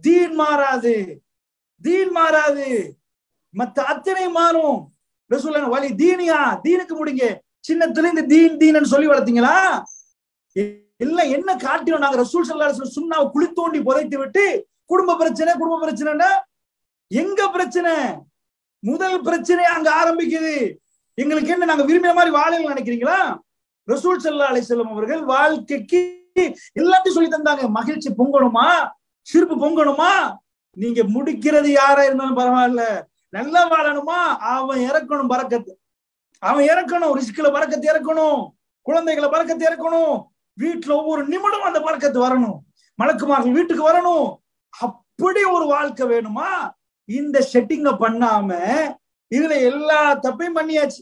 தீன் மாறாது, தீன் மாறாது, மத்த அத்தனை மாறும். ரசூல் வலி தீனியா, தீனுக்கு முடிங்க. சின்னத்துல இந்த தீன் தீனன்னு சொல்லி வளர்த்தீங்களா? இல்ல, என்ன காட்டினோம் நாங்க? ரசூல் ஸல்லல்லாஹு அலைஹி வஸல்லம் சுன்னாவை குழி தோண்டி புதைத்து விட்டு குடும்ப பிரச்சனை குடும்ப பிரச்சனைன்னா எங்க பிரச்சனை? முதல் பிரச்சனை அங்க ஆரம்பிக்குது. எங்களுக்கு என்ன, நாங்க விரும்பின மாதிரி வாழல நினைக்கிறீங்களா? ரசூல் ஸல்லல்லாஹு அலைஹி வஸல்லம் அவர்கள் வாழ்க்கைக்கு எல்லாத்தையும் சொல்லி தந்தாங்க. மகிழ்ச்சி பொங்கணுமா, சிரிப்பு பொங்கணுமா, நீங்க முடிக்கிறது யாரா இருந்தாலும் பரவாயில்ல, நல்லா வாழணுமா, அவன் இறக்கணும் பரக்கத்து. அவன் இறக்கணும், ரிஸ்க்ல பறக்கத்து இறக்கணும், குழந்தைகளை பறக்கத்து இறக்கணும், வீட்டுல ஒவ்வொரு நிமிடம் அந்த பறக்கத்து வரணும், மலக்குமார்கள் வீட்டுக்கு வரணும். அப்படி ஒரு வாழ்க்கை வேணுமா? இந்த செட்டிங்க பண்ணாம இதுல எல்லா தப்பையும் பண்ணியாச்சு.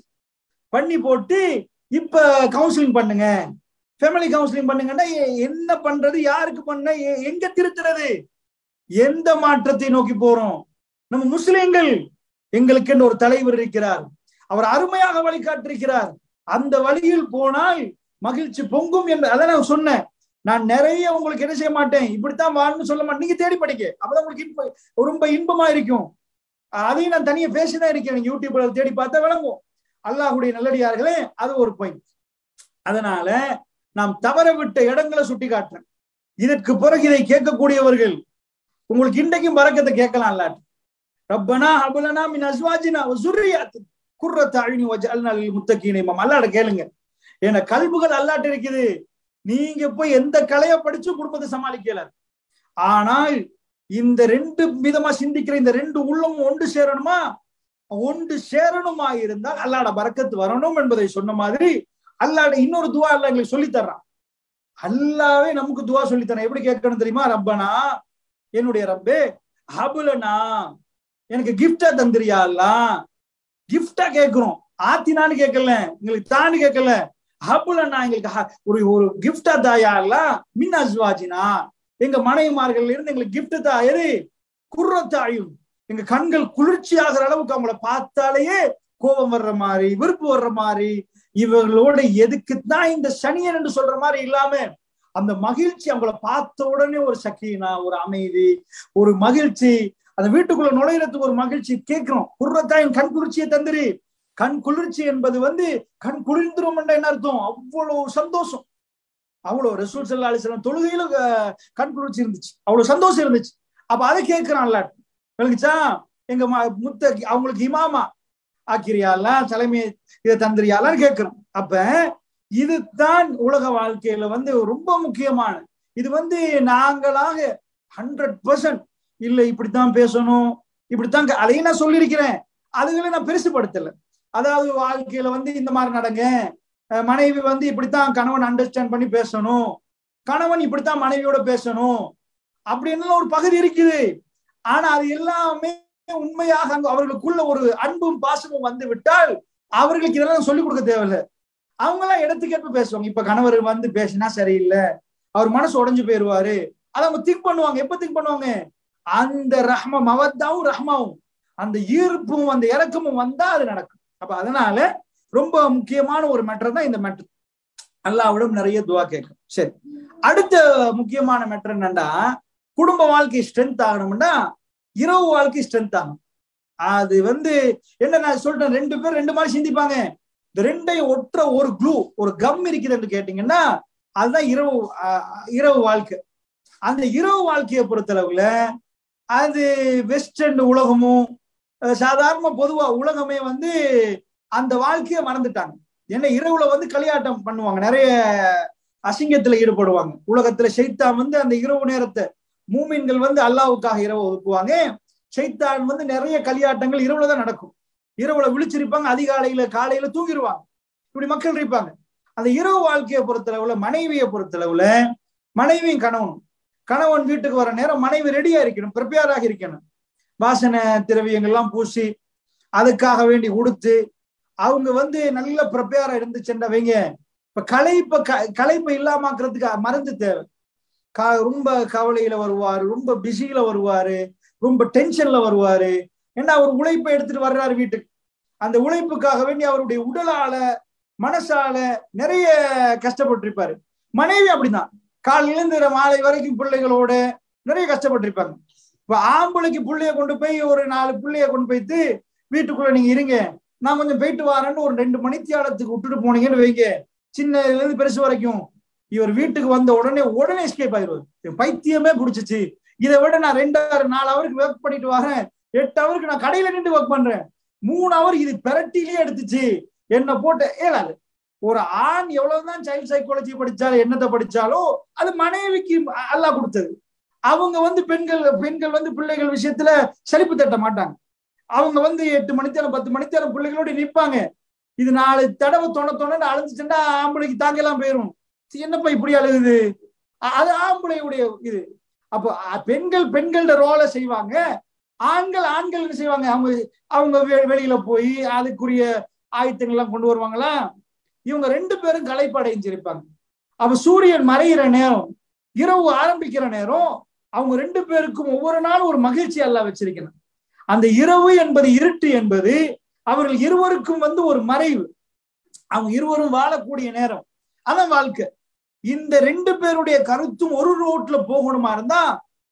பண்ணி போட்டு இப்ப கவுன்சிலிங் பண்ணுங்க, ஃபேமிலி கவுன்சிலிங் பண்ணுங்கன்னா என்ன பண்றது, யாருக்கு பண்ண, எங்க திருத்துறது, எந்த மாற்றத்தை நோக்கி போறோம்? நம்ம முஸ்லிம்கள் எங்களுக்கு என்று ஒரு தலைவர் இருக்கிறார், அவர் அருமையாக வழிகாட்டிருக்கிறார். அந்த வழியில் போனால் மகிழ்ச்சி பொங்கும் என்று அதை நான் சொன்னேன். நான் நிறைய உங்களுக்கு என்ன செய்ய மாட்டேன், இப்படித்தான் வாழணும்னு சொல்ல மாட்டேன். நீங்க தேடி படிக்க, அப்பதான் உங்களுக்கு ரொம்ப இன்பமா இருக்கும். அதையும் நான் தனியா பேசிதான் இருக்கேன், யூடியூப்ல தேடி பார்த்தா விளங்கும். அல்லாஹ்வுடைய நல்லடியார்களே, அது ஒரு பாயிண்ட். அதனால நாம் தவற விட்ட இடங்களை சுட்டி காட்டுறேன். இதற்கு பிறகு இதை கேட்கக்கூடியவர்கள் உங்களுக்கு இன்றைக்கும் பரக்கத்தை கேட்கலாம். அல்லாஹ் ரப்பனா ஹபலனா மின் அஸ்வாஜினா வ ஸுர்ரியாத்தினா குர்ரத அய்னி வஜஅல்னா லில் முத்தகீன இமாமா. அல்லாஹ்ட்ட கேளுங்க. ஏன்னா கல்புகள் அல்லாஹ்ட்ட இருக்குது. நீங்க போய் எந்த கலையை படிச்சு குடும்பத்தை சமாளிக்கல. ஆனால் இந்த ரெண்டு விதமா சிந்திக்கிற இந்த ரெண்டு உள்ளமும் ஒன்று சேரணுமா? ஒன்று சேரணுமா இருந்தால் அல்லாஹ்ட பரக்கத்து வரணும் என்பதை சொன்ன மாதிரி அல்லாஹ்ட இன்னொரு துவா அல்லாஹ் எங்களுக்கு சொல்லி தர்றான். அல்லாஹ்வே நமக்கு துவா சொல்லி தரான். எப்படி கேட்கணும் தெரியுமா? ரப்பனா, என்னுடைய ரப்பே, ஹபுலனா, எனக்கு கிஃப்டா தந்திரியா அல்லாஹ். கிஃப்டா கேட்கிறோம், ஆத்தினான்னு கேட்கல, எங்களுக்கு தான்னு கேட்கல. ஹபுலனா, எங்களுக்கு ஒரு கிஃப்டா தாயா அல்லாஹ், மின் அஸ்வாஜினா, எங்க மனைவிமார்கள் இருந்து எங்களுக்கு கிஃப்ட் தான். எது? குர்ரத்தாயும், எங்க கண்கள் குளிர்ச்சி ஆகிற அளவுக்கு அவங்கள பார்த்தாலேயே கோபம் வர்ற மாதிரி, விருப்பு வர்ற மாதிரி, இவர்களோட எதுக்குத்தான் இந்த சனியன் என்று சொல்ற மாதிரி இல்லாம அந்த மகிழ்ச்சி, அவங்கள பார்த்த உடனே ஒரு சக்கீனா, ஒரு அமைதி, ஒரு மகிழ்ச்சி, அந்த வீட்டுக்குள்ள நுழையிறதுக்கு ஒரு மகிழ்ச்சி கேட்கிறோம். குர்ரத்தாயின் கண் குளிர்ச்சியை தந்துரு. கண் குளிர்ச்சி என்பது கண் குளிர்ந்துரும் என்ற என்ன அர்த்தம்? அவ்வளவு சந்தோஷம். அவ்வளவு ரசூல் ஸல்லல்லாஹு அலைஹி வஸல்லம் தொழுகையில கண் குளிர்ச்சி இருந்துச்சு, அவ்வளவு சந்தோஷம் இருந்துச்சு. அப்ப அதை கேட்கிறான்ல, விளங்குச்சா? எங்க முத்த அவங்களுக்கு இமாமா ஆக்கிரியால, தலைமை இதை தந்திரியாலான்னு கேட்கிறோம். அப்ப இதுதான் உலக வாழ்க்கையில ரொம்ப முக்கியமான. இது நாங்களாக 100% இல்ல இப்படித்தான் பேசணும், இப்படித்தான், அதையும் நான் சொல்லியிருக்கிறேன். அதுகளை நான் பெருசுபடுத்தல. அதாவது வாழ்க்கையில இந்த மாதிரி நடங்க, மனைவி இப்படித்தான் கணவன் அண்டர்ஸ்டாண்ட் பண்ணி பேசணும், கணவன் இப்படித்தான் மனைவியோட பேசணும் அப்படின்னு ஒரு பகுதி இருக்குது. ஆனா அது எல்லாமே உண்மையாக அவர்களுக்குள்ள ஒரு அன்பும் பாசமும் வந்து விட்டால் அவர்களுக்கு இதெல்லாம் சொல்லிக் கொடுக்க தேவையில்லை. அவங்க எல்லாம் இடத்துக்கேற்ப பேசுவாங்க. இப்ப கணவர் பேசினா சரியில்லை, அவர் மனசு உடைஞ்சு போயிருவாரு, அதை அவங்க திங்க் பண்ணுவாங்க. எப்ப திங்க் பண்ணுவாங்க? அந்த மவத்தாவும் ரஹ்மாவும், அந்த ஈர்ப்பும் அந்த இறக்கமும் வந்தா அது நடக்கும். அப்ப அதனால ரொம்ப முக்கியமான ஒரு மேட்டர் தான் இந்த மேட்டர். அல்லாஹ்விடம் நிறைய துவா கேட்கும். சரி, அடுத்த முக்கியமான மேட்டர் என்னன்னா, குடும்ப வாழ்க்கை ஸ்ட்ரென்த் ஆகணும்னா இரவு வாழ்க்கை ஸ்ட்ரென்த் ஆகணும். அது என்ன நான் சொல்றேன், ரெண்டு பேர் ரெண்டு மாதிரி சிந்திப்பாங்க. இந்த ரெண்டையும் ஒற்ற ஒரு க்ளூ, ஒரு கம் இருக்குதுன்னு கேட்டீங்கன்னா அதுதான் இரவு வாழ்க்கை. அந்த இரவு வாழ்க்கையை பொறுத்தளவுல அது வெஸ்டர்ன் உலகமும் சாதாரண பொதுவா உலகமே அந்த வாழ்க்கையை மறந்துட்டாங்க. ஏன்னா இரவுல களியாட்டம் பண்ணுவாங்க, நிறைய அசிங்கத்துல ஈடுபடுவாங்க. உலகத்துல ஷைத்தான் அந்த இரவு நேரத்தை, மூமின்கள் அல்லாஹ்வுக்காக இரவு ஒதுக்குவாங்க. ஷைத்தான் நிறைய களியாட்டங்கள் இரவுல தான் நடக்கும். இரவுல விழிச்சிருப்பாங்க, அதிகாலையில காலையில தூங்கிடுவாங்க. இப்படி மக்கள் இருப்பாங்க. அந்த இரவு வாழ்க்கையை பொறுத்தளவுல, மனைவியை பொறுத்தளவுல, மனைவியும் கணவன் வீட்டுக்கு வர நேரம் மனைவி ரெடியா இருக்கணும், ப்ரிப்பேராக இருக்கணும். வாசனை திரவியங்கள்லாம் பூசி அதுக்காக வேண்டி உடுத்து அவங்க நல்ல ப்ரிப்பேரா இருந்துச்சுன்றவங்க. இப்ப களைப்பை இல்லாமக்கிறதுக்கு மருந்து தேவை. ரொம்ப கவலையில வருவாரு, ரொம்ப பிஸியில வருவாரு, ரொம்ப டென்ஷன்ல வருவாரு. ஏன்னா அவர் உழைப்பை எடுத்துட்டு வர்றாரு வீட்டுக்கு. அந்த உழைப்புக்காக வேண்டி அவருடைய உடலால மனசால நிறைய கஷ்டப்பட்டிருப்பாரு. மனைவி அப்படிதான், காலையிலிருந்து மாலை வரைக்கும் பிள்ளைகளோட நிறைய கஷ்டப்பட்டிருப்பாங்க. இப்ப ஆம்பளைக்கு பிள்ளைய கொண்டு போய் ஒரு 4 பிள்ளைய கொண்டு போய்த்து வீட்டுக்குள்ள நீங்க இருங்க, நான் கொஞ்சம் போயிட்டு வரேன்னு ஒரு 2 மணித்தியாலத்துக்கு விட்டுட்டு போனீங்கன்னு வைங்க, சின்னதுல இருந்து பெருசு வரைக்கும் இவர் வீட்டுக்கு வந்த உடனே எஸ்கேப் ஆயிடுவார். பைத்தியமே பிடிச்சிச்சு, இதை விட நான் 2 4 ஹவருக்கு ஒர்க் பண்ணிட்டு வரேன், 8 ஹவருக்கு நான் கடையில நின்று ஒர்க் பண்றேன், 3 ஹவர் இது பெரட்டிலேயே எடுத்துச்சு என்ன போட்டு ஏழாது. ஒரு ஆண் எவ்வளவுதான் சைல்ட் சைக்காலஜி படிச்சாலும் என்னத்தை படிச்சாலும் அது மனைவிக்கு அல்லாஹ் கொடுத்தது. அவங்க பெண்கள் பிள்ளைகள் விஷயத்துல சலிப்பு தட்ட மாட்டாங்க. அவங்க 8 மணித்தேரம் 10 மணித்தேரம் பிள்ளைகளோட நிற்பாங்க. இது 4 தடவை தொண அழுந்துச்சுன்னா ஆம்பளைக்கு தாங்கலாம் போயிரும். என்னப்பா இப்படி அழுகுது, அது ஆம்பளையுடைய இது. அப்போ பெண்களோட ரோலை செய்வாங்க, ஆண்கள் என்ன செய்வாங்க, அவங்க வெளியில போய் அதுக்குரிய ஆயத்தங்கள் எல்லாம் கொண்டு வருவாங்களா. இவங்க 2 பேரும் களைப்பு அடைஞ்சிருப்பாங்க. அப்ப சூரியன் மறைகிற நேரம், இரவு ஆரம்பிக்கிற நேரம், அவங்க 2 பேருக்கும் ஒவ்வொரு நாளும் ஒரு மகிழ்ச்சி அல்லாஹ் வச்சிருக்கணும். அந்த இரவு என்பது, இருட்டு என்பது அவர்கள் இருவருக்கும் ஒரு மறைவு, அவங்க இருவரும் வாழக்கூடிய நேரம், அதான் வாழ்க்கை. இந்த 2 பேருடைய கருத்தும் ஒரு ரோட்ல போகணுமா இருந்தா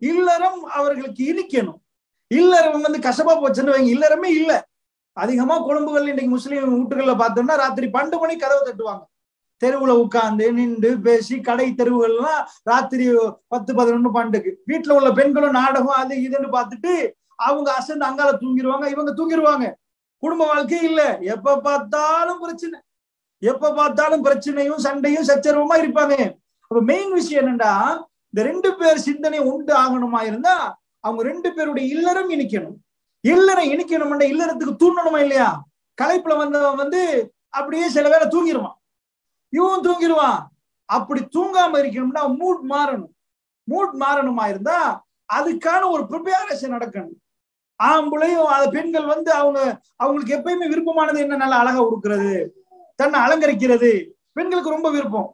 இல்லறம் அவர்களுக்கு இனிக்கணும். இல்லறம் கசப்பா போச்சுன்னு வைங்க, இல்லறமே இல்ல. அதிகமா கொழும்புகள் இன்னைக்கு முஸ்லீம் வீட்டுகள்ல பார்த்தோம்னா ராத்திரி 12 மணி கதவை தட்டுவாங்க. தெருவுல உட்கார்ந்து நின்று பேசி, கடை தெருவுகள்லாம் ராத்திரி 10, 11, 12க்கு வீட்டுல உள்ள பெண்களும் நாடகம் அது இதுன்னு பார்த்துட்டு அவங்க அசந்து அங்கால தூங்கிடுவாங்க, இவங்க தூங்கிடுவாங்க. குடும்ப வாழ்க்கை இல்ல, எப்ப பார்த்தாலும் பிரச்சனை, எப்ப பார்த்தாலும் பிரச்சனையும் சண்டையும் சச்சரவுமா இருப்பாங்க. அப்ப மெயின் விஷயம் என்னன்னா, இந்த 2 பேர் சிந்தனை உண்டு ஆகணுமா இருந்தா அவங்க 2 பேருடைய இல்லறம் இனிக்கணும். இல்லறம் இனிக்கணும்னா இல்லறத்துக்கு தூண்டணுமா இல்லையா? களைப்புல வந்தவன் அப்படியே சில வேளை தூங்கிடுவான், இவன் தூங்கிடுவான். அப்படி தூங்காம இருக்கணும்னா மூட் மாறணுமா இருந்தா அதுக்கான ஒரு ப்ரிப்பேரேஷன் நடக்கணும். ஆம்பளையும் பெண்கள் அவங்களுக்கு எப்பயுமே விருப்பமானது என்ன, நல்லா அழகா உடுக்கிறது, தன்னை அலங்கரிக்கிறது பெண்களுக்கு ரொம்ப விருப்பம்.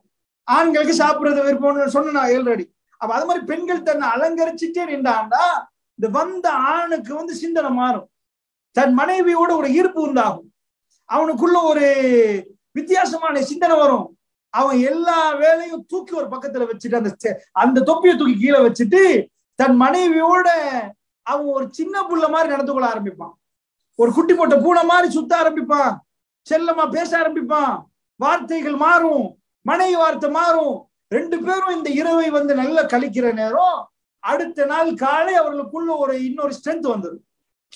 ஆண்களுக்கு சாப்பிடுறது விருப்பம்னு சொன்ன ஆல்ரெடி. அப்ப அது மாதிரி பெண்கள் தன்னை அலங்கரிச்சுட்டே நின்றாண்டா இந்த வந்த ஆணுக்கு சிந்தனை மாறும், தன் மனைவியோட ஒரு ஈர்ப்பு உண்டாகும், அவனுக்குள்ள ஒரு வித்தியாசமான சிந்தனை வரும். அவன் எல்லா வேலையும் தூக்கி ஒரு பக்கத்துல வச்சுட்டு அந்த தொப்பியை தூக்கி கீழே வச்சுட்டு தன் மனைவியோட அவன் ஒரு சின்ன புள்ள மாதிரி நடந்து கொள்ள ஆரம்பிப்பான். ஒரு குட்டி போட்ட பூனை மாதிரி சுத்த ஆரம்பிப்பான், செல்லமா பேச ஆரம்பிப்பான், வார்த்தைகள் மாறும், மனைவி வார்த்தை மாறும். 2 பேரும் இந்த இரவை நல்லா கழிக்கிற நேரம் அடுத்த நாள் காலை அவர்களுக்குள்ள இன்னொரு ஸ்ட்ரென்த் வந்துடும்.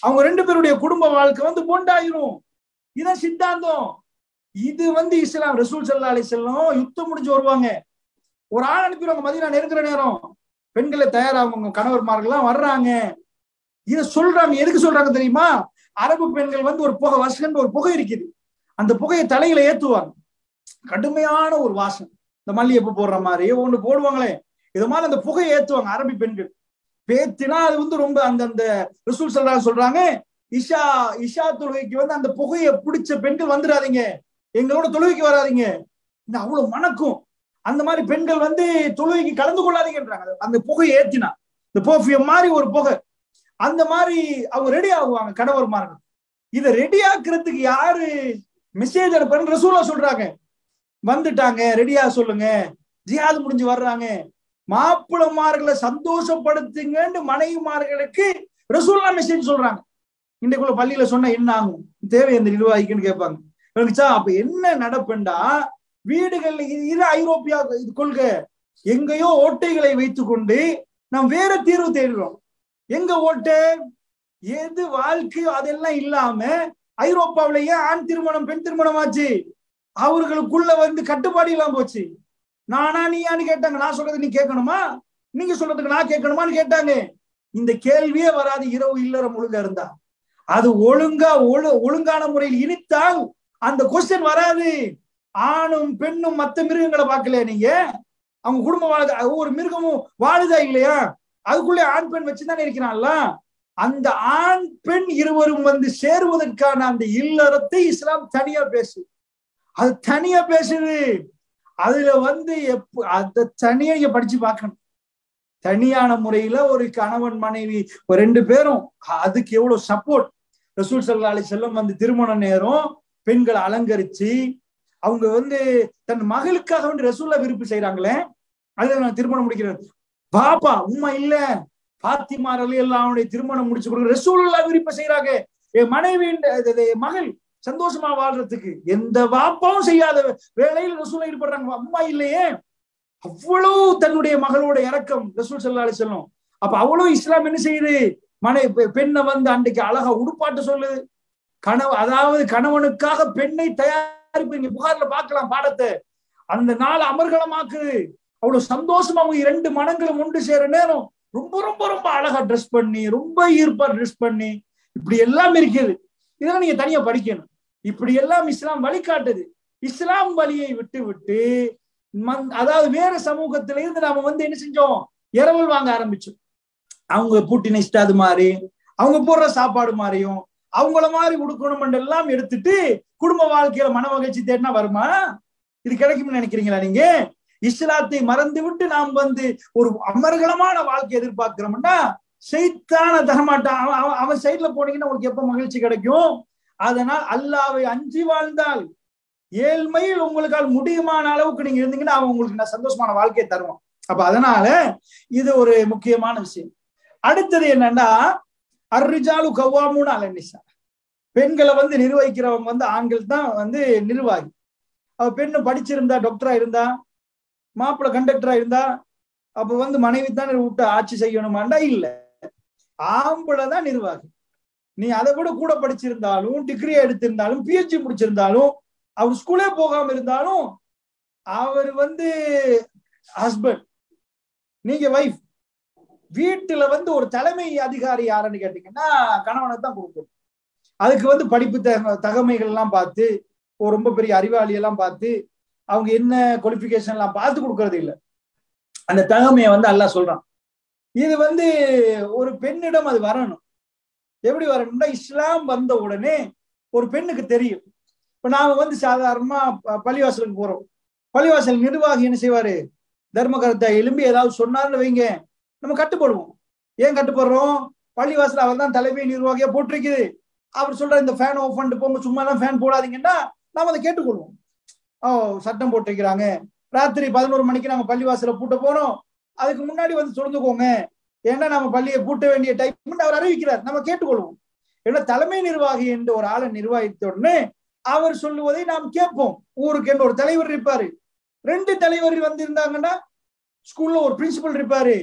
அவங்க 2 பேருடைய குடும்ப வாழ்க்கை பொண்டாயிரும். இதான் சித்தாந்தம். இது இஸ்லாம். ரசூல் ஸல்லல்லாஹு அலைஹி வஸல்லம் யுத்தம் முடிஞ்சு வருவாங்க, ஒரு ஆள் அனுப்பிடுவாங்க. மதீனா நெருங்குற நேரம் பெண்களை தயாராகுங்க, கணவர்மார்கள்லாம் வர்றாங்க. இதை சொல்றாங்க, எதுக்கு சொல்றாங்க தெரியுமா? அரபு பெண்கள் ஒரு புகை வசன், ஒரு புகை இருக்குது, அந்த புகையை தலையில ஏத்துவாங்க. கடுமையான ஒரு வாசம், இந்த மல்லிகைப்பூ போடுற மாதிரி ஒண்ணு போடுவாங்களே, இது மாதிரி அந்த புகையை ஏத்துவாங்க அரபி பெண்கள். பேத்தினா அது ரொம்ப அந்த ரசூல் ஸல்லல்லாஹு சொல்றாங்க, இஷா தொழுகைக்கு அந்த புகையை பிடிச்ச பெண்கள் வந்துடாதீங்க, எங்களோட தொழுகைக்கு வராதிங்க, இந்த அவ்வளவு மணக்கும். அந்த மாதிரி பெண்கள் தொழுகைக்கு கலந்து கொள்ளாதீங்கன்றாங்க. அந்த புகையை ஏத்தினா இந்த பெர்ஃபியூம் மாதிரி ஒரு புகை, அந்த மாதிரி அவங்க ரெடி ஆகுவாங்க கணவர்மார்கள். இதை ரெடி ஆக்குறதுக்கு யாரு மெசேஜ் அனுப்புறன்னு ரசூலா சொல்றாங்க. வந்துட்டாங்க, ரெடியா சொல்லுங்க, ஜிஹாது முடிஞ்சு வர்றாங்க, மாப்பிளமார்களை சந்தோஷப்படுத்துங்கன்னு மனைவிமார்களுக்கு ரசூலா மெசேஜ் சொல்றாங்க. இன்றைக்குள்ள பள்ளியில சொன்னா என்ன ஆகும், தேவை எந்த நிர்வாகிக்குன்னு கேட்பாங்க. அப்ப என்ன நடப்புண்டா, வீடுகள்ல இது ஐரோப்பியா இது கொள்கை, எங்கேயோ ஓட்டைகளை வைத்துக் கொண்டு நாம் வேற தீர்வு தேடுறோம். எங்க ஓட்டை, எது வாழ்க்கையோ அதெல்லாம் இல்லாம ஐரோப்பாவிலேயே ஆண் திருமணம் பெண் திருமணம் ஆச்சு. அவர்களுக்குள்ள கட்டுப்பாடு இல்லாம போச்சு. நானா நீயான்னு கேட்டாங்க, நான் சொல்றது நீ கேட்கணுமா, நீங்க சொல்றதுக்கு நான் கேட்கணுமான்னு கேட்டாங்க. இந்த கேள்வியே வராது இரவு இல்லறம் ஒழுங்கா இருந்தா. அது ஒழுங்கான முறையில் இனித்தால் அந்த கொஸ்டின் வராது. ஆணும் பெண்ணும் மற்ற மிருகங்களை பார்க்கல நீங்க, அவங்க குடும்ப வாழுது, ஒவ்வொரு மிருகமும் வாழுதா இல்லையா, அதுக்குள்ளே ஆண் பெண் வச்சுதானே இருக்கிறான்ல. அந்த ஆண் பெண் இருவரும் சேருவதற்கான அந்த இல்லறத்தை இஸ்லாம் தனியா பேசு, அது தனியா பேசுது. அதுல அத தனியா நீங்க படிச்சு பார்க்கணும். தனியான முறையில ஒரு கணவன் மனைவி 2 பேரும், அதுக்கு எவ்வளவு சப்போர்ட். ரசூல் ஸல்லல்லாஹு அலைஹி வஸல்லம் திருமண நேரம் பெண்களை அலங்கரிச்சு அவங்க தன் மகளுக்காக ரசூல்லா விருப்பி செய்யறாங்களே, அதுல நான் திருமணம் முடிக்கிறது பாப்பா உண்மை இல்ல, பாத்திமா ரலியல்லாஹு அன்ஹா திருமணம் முடிச்சு கொடுக்க ரசூலுல்லாஹ் விருப்ப செய்யறாங்க. என் மனைவியின் மகள் சந்தோஷமா வாழ்றதுக்கு எந்த வாப்பாவும் செய்யாத வேலையில் ரசூல் ஈடுபடுறாங்க. அம்மா இல்லையே, அவ்வளவு தன்னுடைய மகளோட இரக்கம் ரசூல் ஸல்லல்லாஹு அலைஹி வஸல்லம். அப்ப அவ்வளவு இஸ்லாம் என்ன செய்யுது, பெண்ணை அன்றைக்கு அழகா உடுப்பாட்டு சொல்லுது. அதாவது கணவனுக்காக பெண்ணை தயாரிப்பு புகார்ல பார்க்கலாம் பாடத்தை. அந்த நாள் அமர்கலமாக்குது. அவ்வளவு சந்தோஷமா அவங்க 2 மனங்களும் ஒன்று சேர நேரம் ரொம்ப ரொம்ப ரொம்ப அழகா ட்ரெஸ் பண்ணி, ரொம்ப ஈர்ப்பா ட்ரெஸ் பண்ணி, இப்படி எல்லாம் இருக்குது. இதெல்லாம் நீங்க தனியா படிக்கணும். இப்படி எல்லாம் இஸ்லாம் வழிகாட்டுது. இஸ்லாம் வழியை விட்டு விட்டு அதாவது வேற சமூகத்தில இருந்து நாம என்ன செஞ்சோம், இரவல் வாங்க ஆரம்பிச்சோம். அவங்க பூட்டின இஷ்டாது மாதிரி, அவங்க போடுற சாப்பாடு மாதிரியும், அவங்கள மாதிரி உடுக்கணும் எல்லாம் எடுத்துட்டு குடும்ப வாழ்க்கையில மன மகிழ்ச்சி தேடினா வருமா? இது கிடைக்கும்னு நினைக்கிறீங்களா நீங்க? இஸ்லாத்தை மறந்து விட்டு நாம் ஒரு அமர்கலமான வாழ்க்கை எதிர்பார்க்கிறோம்னா ஷைத்தான தரமாட்டான். அவன் சைட்ல போனீங்கன்னா உங்களுக்கு எப்ப மகிழ்ச்சி கிடைக்கும்? அதனால் அல்லாஹ்வை அஞ்சி வாழ்ந்தால் ஏழ்மையில் உங்களுக்கால் முடியுமான அளவுக்கு நீங்க இருந்தீங்கன்னா அவன் உங்களுக்கு சந்தோஷமான வாழ்க்கையை தருவான். அப்ப அதனால இது ஒரு முக்கியமான விஷயம். அடுத்தது என்னன்னா, அர்ரிஜாலு கவ்வாமூன அலன் நிஸா, பெண்களை நிர்வகிக்கிறவங்க ஆண்கள் தான் நிர்வாகி. அவ பெண்ணு படிச்சிருந்தா, டாக்டரா இருந்தா, மாப்பிள்ளை கண்டக்டரா இருந்தா, அப்ப மனைவி தான் விட்டு ஆட்சி செய்யணுமாண்டா? இல்ல, ஆம்பளை தான் நிர்வாகி. நீ அதை விட கூட படிச்சிருந்தாலும், டிகிரி எடுத்திருந்தாலும், பிஹெச்டி முடிச்சிருந்தாலும், அவர் ஸ்கூலே போகாம இருந்தாலும் அவர் ஹஸ்பண்ட், நீங்க வைஃப். வீட்டுல ஒரு தலைமை அதிகாரி யாருன்னு கேட்டீங்கன்னா கணவனை தான் கொடுக்கணும். அதுக்கு படிப்பு தகமைகள் எல்லாம் பார்த்து, ரொம்ப பெரிய அறிவாளி எல்லாம் பார்த்து, அவங்க என்ன குவாலிபிகேஷன் எல்லாம் பார்த்து கொடுக்கறது இல்லை. அந்த தகமையை அல்லாஹ் சொல்றான். இது ஒரு பெண்ணிடம் அது வரணும். எப்படி வரணும்னா, இஸ்லாம் வந்த உடனே ஒரு பெண்ணுக்கு தெரியும். இப்ப நாம சாதாரணமா பள்ளிவாசலுக்கு போறோம். பள்ளிவாசல் நிர்வாகி என்ன செய்வாரு, தர்ம கருத்தை எழும்பி ஏதாவது சொன்னார்னு வைங்க, நம்ம கட்டுப்படுவோம். ஏன் கட்டுப்படுறோம்? பள்ளிவாசல் அவர் தான் தலைமை நிர்வாகியா போட்டிருக்குது. அவர் சொல்ற இந்த ஃபேன் ஆஃப் பண்ணிட்டு போங்க, சும்மா எல்லாம் ஃபேன் போடாதீங்கன்னா நாம அதை கேட்டுக்கொள்வோம். சட்டம் போட்டிருக்கிறாங்க, ராத்திரி 11 மணிக்கு நாங்க பள்ளிவாசல பூட்ட போறோம், அதுக்கு முன்னாடி சொல்லுங்கோங்க, ஏன்னா நம்ம பள்ளியை பூட்ட வேண்டிய டைம் அவர் அறிவிக்கிறார், நம்ம கேட்டுக்கொள்வோம். ஏன்னா தலைமை நிர்வாகி என்று ஒரு ஆளை நிர்வாகித்த உடனே அவர் சொல்லுவதை நாம் கேட்போம். ஊருக்கு என்று ஒரு தலைவர் இருப்பாரு, 2 தலைவர் இருந்தாங்கன்னா ஸ்கூல்ல ஒரு பிரின்சிபல் இருப்பாரு.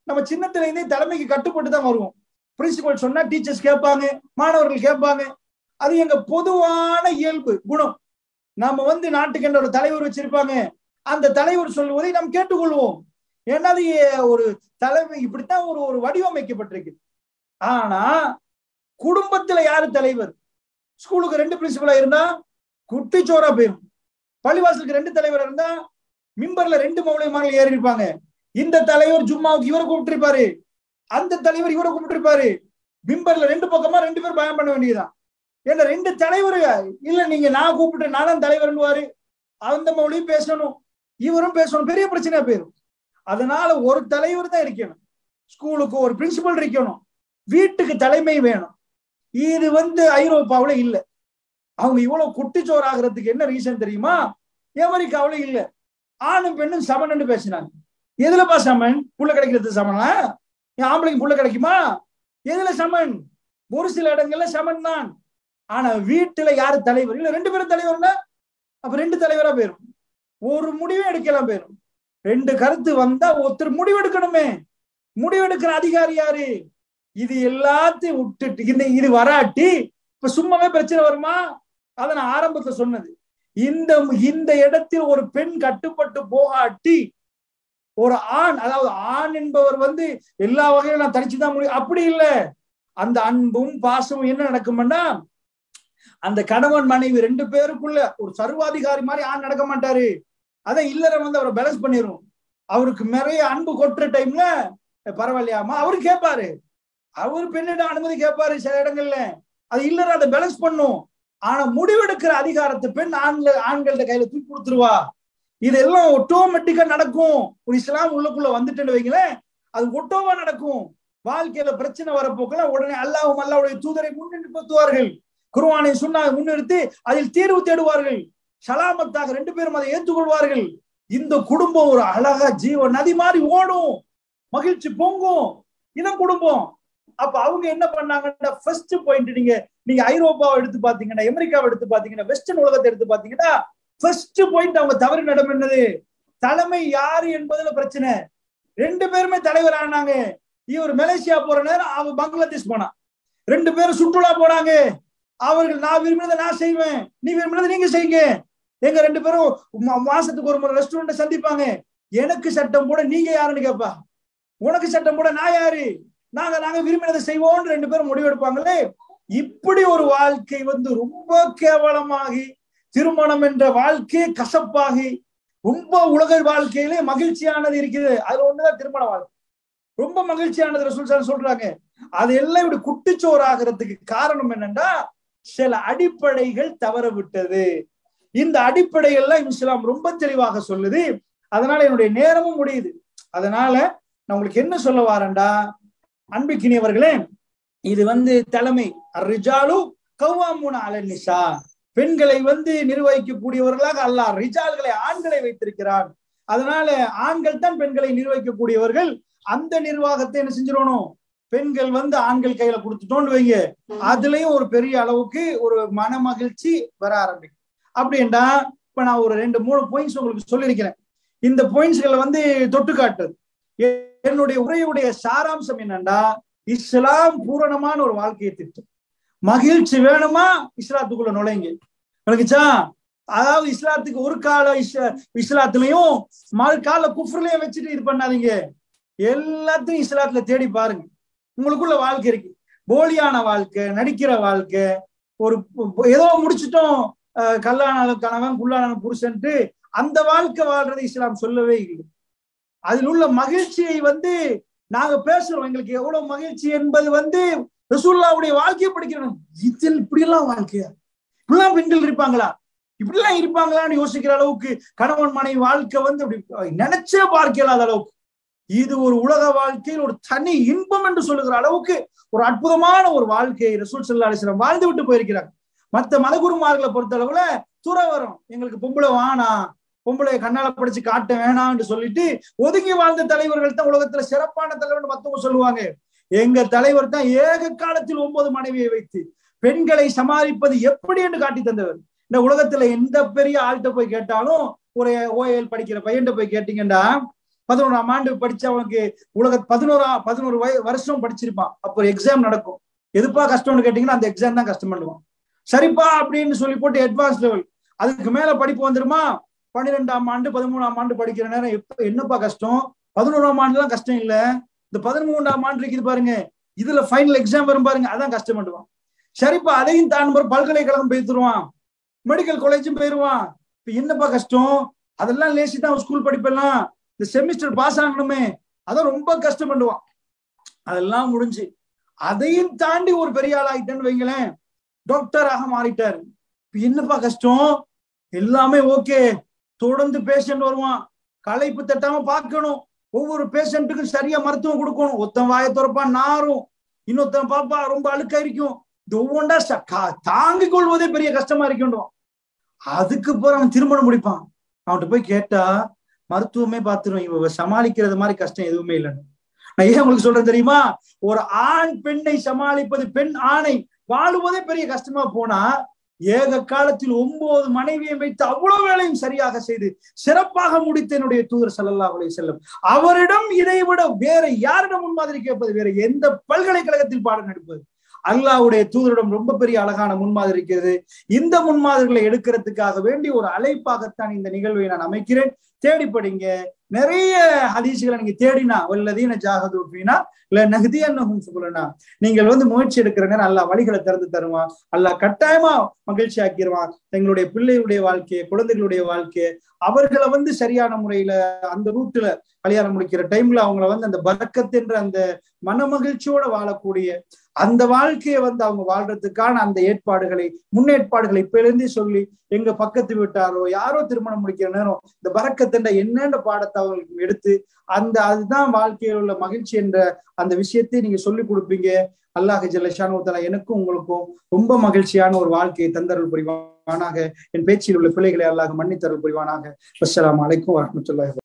நம்ம சின்னத்துல இருந்தே தலைமைக்கு கட்டுப்பட்டு தான் வருவோம். பிரின்சிபல் சொன்னா டீச்சர்ஸ் கேட்பாங்க, மாணவர்கள் கேட்பாங்க. அது எங்க பொதுவான இயல்பு குணம். நாம நாட்டுக்கு என்ற ஒரு தலைவர் வச்சிருப்பாங்க, அந்த தலைவர் சொல்லுவதை நாம் கேட்டுக்கொள்வோம். ஏன்னா அது ஒரு தலைமை இப்படித்தான் ஒரு வடிவமைக்கப்பட்டிருக்கு. ஆனா குடும்பத்துல யாரு தலைவர்? ஸ்கூலுக்கு 2 பிரின்சிபலா இருந்தா குட்டிச்சோரா போயிடும். பள்ளிவாசலுக்கு 2 தலைவர் இருந்தா மிம்பர்ல 2 மௌலவிமார்கள் ஏறி இருப்பாங்க. இந்த தலைவர் ஜும்மாவுக்கு இவரை கூப்பிட்டு, அந்த தலைவர் இவரை கூப்பிட்டு, மிம்பர்ல 2 பக்கமா 2 பேர் பயம் பண்ண வேண்டியதுதான். ஏன்னா 2 தலைவர் இல்ல, நீங்க நான் கூப்பிட்டு நான் தான் தலைவர்னுவாரு, அந்த மௌலவி பேசணும், இவரும் பேசணும், பெரிய பிரச்சனையா போயிடும். அதனால ஒரு தலைவர் தான் இருக்கணும். ஸ்கூலுக்கு ஒரு பிரின்சிபல் இருக்கணும், வீட்டுக்கு தலைமை வேணும். இது ஐரோப்பாவுல இல்ல. அவங்க இவ்வளவு குட்டிச்சோர் ஆகிறதுக்கு என்ன ரீசன் தெரியுமா? அமெரிக்காவுல இல்ல, ஆணும் பெண்ணும் சமன் பேசினாங்க. எதுலப்பா சமன்? புள்ள கிடைக்கிறது சமனா? என் ஆம்பளைக்கு புள்ள கிடைக்குமா? எதுல சமன்? ஒரு சில இடங்கள்ல சமன் தான். ஆனா வீட்டுல யாரு தலைவர்? இல்ல 2 பேரும் தலைவர்னா அப்ப 2 தலைவரா போயிரும். ஒரு முடிவே எடுக்கலாம் போயிரும். 2 கருத்து வந்தா ஒருத்தர் முடிவெடுக்கணுமே. முடிவெடுக்கிற அதிகாரி யாரு? இது எல்லாத்தையும் விட்டுட்டு இது வராட்டி இப்ப சும்மாவே பிரச்சனை வருமா? அத நான் ஆரம்பத்துல சொன்னது. இந்த இடத்தில் ஒரு பெண் கட்டுப்பட்டு போகாட்டி, ஒரு ஆண், அதாவது ஆண் என்பவர் எல்லா வகையிலும் நான் தனிச்சுதான் முடியும் அப்படி இல்லை. அந்த அன்பும் பாசமும் என்ன நடக்கும்னா, அந்த கணவன் மனைவி 2 பேருக்குள்ள ஒரு சர்வாதிகாரி மாதிரி ஆண் நடக்க மாட்டாரு. அதை இல்லறம் அவரை பேலன்ஸ் பண்ணிடும். அவருக்கு நிறைய அன்பு கொட்டுற டைம்ல பரவாயில்லையாமா அவரு கேட்பாரு, அவரு பெண்ணிடம் அனுமதி கேட்பாரு சில இடங்கள்ல. அது இல்லற அதை பேலன்ஸ் பண்ணும். ஆனா முடிவெடுக்கிற அதிகாரத்தை பெண் ஆண்கள்ட்ட கையில தூக்கி கொடுத்துருவா. இதெல்லாம் ஆட்டோமேட்டிக்கா நடக்கும். ஒரு இஸ்லாம் உள்ளுக்குள்ள வந்துட்டு வைங்களேன், அது ஒட்டோவா நடக்கும். வாழ்க்கையில பிரச்சனை வரப்போக்கெல்லாம் உடனே அல்லாஹ்வுடைய தூதரை முன்னிறுத்துவார்கள், குர்ஆனை சுன்னாவை முன்னிறுத்தி அதில் தீர்வு தேடுவார்கள். சலாமத்தாக 2 பேரும் அதை ஏற்றுக்கொள்வார்கள். இந்த குடும்பம் ஒரு அழகா ஜீவ நதி மாதிரி ஓடும், மகிழ்ச்சி பொங்கும். இதான் குடும்பம். அப்ப அவங்க என்ன பண்ணாங்கன்னா, ஃபர்ஸ்ட் பாயிண்ட், நீங்க ஐரோப்பாவை எடுத்து பாத்தீங்கன்னா, அமெரிக்காவை எடுத்து பாத்தீங்கன்னா, வெஸ்டர்ன் உலகத்தை எடுத்து பாத்தீங்கன்னா, ஃபர்ஸ்ட் பாயிண்ட் அவங்க தவறு நடம் என்னது? தலைமை யாரு என்பதுல பிரச்சனை. 2 பேருமே தலைவர் ஆனாங்க. இவர் மலேசியா போற நேரம் அவன் பங்களாதேஷ் போனான். 2 பேரும் சுற்றுலா போனாங்க. அவர்கள் நான் விரும்பினதை நான் செய்வேன், நீ விரும்பினதை நீங்க செய்யுங்க. எங்க 2 பேரும் மாசத்துக்கு ஒரு முறை ரெஸ்டாரண்ட் சந்திப்பாங்க. எனக்கு சட்டம் போட நீங்க யாருன்னு கேட்பா, உனக்கு சட்டம் போட நான் யாரு? நாங்க விரும்பினதை செய்வோம்னு 2 பேரும் முடிவெடுப்பாங்களே. இப்படி ஒரு வாழ்க்கை வந்து ரொம்ப கேவலமாகி, திருமணம் என்ற வாழ்க்கையே கசப்பாகி, ரொம்ப உலக வாழ்க்கையிலே மகிழ்ச்சியானது இருக்குது, அதுல ஒண்ணுதான் திருமண வாழ்க்கை. ரொம்ப மகிழ்ச்சியானது ரசூல் சொல்றாங்க. அதெல்லாம் இப்படி குட்டிச்சோறு ஆகிறதுக்கு காரணம் என்னன்னா, சில அடிப்படைகள் தவற விட்டது. இந்த அடிப்படைகள்லாம் இஸ்லாம் ரொம்ப தெளிவாக சொல்லுது. அதனால என்னுடைய நேரமும் முடியுது. அதனால நான் உங்களுக்கு என்ன சொல்ல வாரேன்டா, அன்பிக்கினியவர்களே, இது வந்து தலைமை ரிஜாலு கவ்வாமுன அலன் நிசா, பெண்களை வந்து நிர்வகிக்கக்கூடியவர்களாக அல்லாஹ் ரிஜால்களை, ஆண்களை வைத்திருக்கிறான். அதனால ஆண்கள் தான் பெண்களை நிர்வகிக்கக்கூடியவர்கள். அந்த நிர்வாகத்தை என்ன செஞ்சிடணும், பெண்கள் வந்து ஆண்கள் கையில கொடுத்துட்டோன்னு வைங்க, அதுலயும் ஒரு பெரிய அளவுக்கு ஒரு மன மகிழ்ச்சி வர ஆரம்பிக்கும். அப்படின்டா இப்ப நான் ஒரு 2-3 பாயிண்ட்ஸ் உங்களுக்கு சொல்லியிருக்கிறேன். இந்த பாயிண்ட்ஸ்களை வந்து தொட்டு காட்டுது. என்னுடைய உரையுடைய சாராம்சம் என்னன்னா, இஸ்லாம் பூரணமான ஒரு வாழ்க்கையை திட்டம். மகிழ்ச்சி வேணுமா, இஸ்லாத்துக்குள்ள நுழைங்க. விளங்குச்சா? அதாவது இஸ்லாத்துக்கு ஒரு கால இஸ்லாத்துலயும் மறுகால குஃப்ர்லயும் வச்சுட்டு இது பண்ணாதீங்க. எல்லாத்தையும் இஸ்லாத்துல தேடி பாருங்க. உங்களுக்குள்ள வாழ்க்கை இருக்கு, போலியான வாழ்க்கை, நடிக்கிற வாழ்க்கை, ஒரு ஏதோ முடிச்சுட்டோம், கல்லான கணவன் குள்ளான புருஷன்ட்டு அந்த வாழ்க்கை வாழ்றது இஸ்லாம் சொல்லவே இல்லை. அதில் உள்ள மகிழ்ச்சியை வந்து நாங்க பேசுறோம், எங்களுக்கு எவ்வளவு மகிழ்ச்சி என்பது வந்து ரசூலுல்லாஹ்வுடைய வாழ்க்கையை படிக்கிறோம். இதில் இப்படியெல்லாம் வாழ்க்கையா, இப்படிலாம் பெண்கள் இருப்பாங்களா, இப்படிலாம் இருப்பாங்களான்னு யோசிக்கிற அளவுக்கு கணவன் மனைவி வாழ்க்கை வந்து அப்படி நினைச்சே பார்க்க இல்லாத அளவுக்கு, இது ஒரு உலக வாழ்க்கையில் ஒரு தனி இன்பம் என்று சொல்லுகிற அளவுக்கு ஒரு அற்புதமான ஒரு வாழ்க்கையை ரசூல் ஸல்லல்லாஹு அலைஹி வஸல்லம் வாழ்ந்து விட்டு போயிருக்கிறாங்க. மற்ற மதகுருமார்களை பொறுத்த அளவுல துறவரம், எங்களுக்கு பொம்பளை வானா, பொம்பளை கண்ணால படிச்சு காட்ட வேணாம்னு சொல்லிட்டு ஒதுங்கி வாழ்ந்த தலைவர்கள் தான் உலகத்துல சிறப்பான தலைவர் மத்தவங்க சொல்லுவாங்க. எங்க தலைவர் தான் ஏக காலத்தில் 9 மனைவியை வைத்து பெண்களை சமாளிப்பது எப்படி என்று காட்டி தந்தவர். இந்த உலகத்துல எந்த பெரிய ஆள்கிட்ட போய் கேட்டாலும், ஒரு OAL படிக்கிற பையன்கிட்ட போய் கேட்டீங்கன்னா, 11ஆம் ஆண்டு படிச்சு அவனுக்கு உலக 11 வருஷம் படிச்சிருப்பான். அப்போ ஒரு எக்ஸாம் நடக்கும். எதுப்பா கஷ்டம்னு கேட்டீங்கன்னா அந்த எக்ஸாம் தான் கஷ்டம் பண்ணுவான். சரிப்பா அப்படின்னு சொல்லி போட்டு அட்வான்ஸ் லெவல், அதுக்கு மேல படிப்பு வந்துருமா, 12ஆம் ஆண்டு 13ஆம் ஆண்டு படிக்கிற நேரம் என்னப்பா கஷ்டம், 11ஆம் ஆண்டுலாம் கஷ்டம் இல்ல, இந்த 13ஆம் ஆண்டு இருக்குது பாருங்க, இதுல ஃபைனல் எக்ஸாம் வரும் பாருங்க, அதான் கஷ்டம் பண்ணுவான். சரிப்பா அதையும் தாண்டி பல்கலைக்கழகம் போயிடுவான், மெடிக்கல் காலேஜும் போயிருவான். இப்ப என்னப்பா கஷ்டம், அதெல்லாம் லேசி தான், ஸ்கூல் படிப்பெல்லாம் இந்த செமிஸ்டர் பாஸ் ஆகணுமே, அதான் ரொம்ப கஷ்டம் பண்ணுவான். அதெல்லாம் முடிஞ்சு அதையும் தாண்டி ஒரு பெரிய ஆள் ஆகிட்டேன்னு வைங்களேன், டாக்டராக மாறிட்டாரு. இப்ப என்னப்பா கஷ்டம், எல்லாமே ஓகே, தொடர்ந்து பேஷண்ட் வருவான், களைப்பு தட்டாம பார்க்கணும், ஒவ்வொரு பேஷண்ட்டுக்கும் சரியா மருத்துவம் கொடுக்கணும், ஒருத்தன் வாயை திறப்பான் நாரும், இன்னொருத்தன் பாப்பா ரொம்ப அழுக்கா இருக்கும், இது ஒவ்வொன்றா தாங்கிக் கொள்வதே பெரிய கஷ்டமா இருக்கும். அதுக்கு போற அவன் திருமணம் முடிப்பான், அவன்கிட்ட போய் கேட்டா மருத்துவமே பார்த்துருவோம், இவ சமாளிக்கிறது மாதிரி கஷ்டம் எதுவுமே இல்லைன்னு. நான் ஏன் உங்களுக்கு சொல்றேன் தெரியுமா, ஒரு ஆண் பெண்ணை சமாளிப்பது, பெண் ஆணை வாழுவதே பெரிய கஷ்டமா போனா, ஏக காலத்தில் 9 மனைவியை வைத்து அவ்வளவு வேலையும் சரியாக செய்து சிறப்பாக முடித்த என்னுடைய தூதர் ஸல்லல்லாஹு அலைஹி வஸல்லம் அவரிடம் இதை விட வேற யாரிடம் முன்மாதிரி கேட்பது, வேற எந்த பல்கலைக்கழகத்தில் பாடம் நடப்பது? அல்லாஹ்வுடைய தூதரிடம் ரொம்ப பெரிய அழகான முன்மாதிரி இருக்கிறது. இந்த முன்மாதிரிகளை எடுக்கிறதுக்காக வேண்டி ஒரு அழைப்பாகத்தான் இந்த நிகழ்வை நான் அமைக்கிறேன். தேடி படிங்க, நிறைய ஹதீஸ்களை நீங்க தேடினா, வல்லதீன ஜாஹது ஃபீனா லநஹ்தியன்னஹும் சுபுலனா, நீங்கள் வந்து முயற்சி எடுக்கிற நேரம் அல்லாஹ் வழிகளை திறந்து தருவான், அல்லாஹ் கட்டாயமா மகிழ்ச்சி ஆக்கிடுவான். எங்களுடைய பிள்ளைகளுடைய வாழ்க்கையை, குழந்தைகளுடைய வாழ்க்கையை, அவர்களை வந்து சரியான முறையில அந்த ரூட்ல கல்யாணம் முடிக்கிற டைம்ல அவங்களை வந்து அந்த பரக்கத் என்ற அந்த மன மகிழ்ச்சியோட வாழக்கூடிய அந்த வாழ்க்கையை வந்து அவங்க வாழ்றதுக்கான அந்த ஏற்பாடுகளை, முன்னேற்பாடுகளை இப்ப இருந்தே சொல்லி, எங்க பக்கத்து வீட்டாரோ யாரோ திருமணம் முடிக்கிற நேரம் இந்த பரக்கத் என்ற என்னென்ன பாடத்தை அவங்களுக்கு எடுத்து அதுதான் வாழ்க்கையில் உள்ள மகிழ்ச்சி என்ற அந்த விஷயத்தை நீங்க சொல்லி கொடுப்பீங்க. அல்லாஹ் ஜல்ல ஷானஹு வ தஆலா எனக்கும் உங்களுக்கும் ரொம்ப மகிழ்ச்சியான ஒரு வாழ்க்கையை தந்தருள் புரிவானாக. என் பேச்சில் உள்ள பிள்ளைகளை அல்லாஹ் மன்னித்தருள் புரிவானாக. அஸ்ஸலாமு அலைக்கும் வரஹ்மத்துல்லாஹி.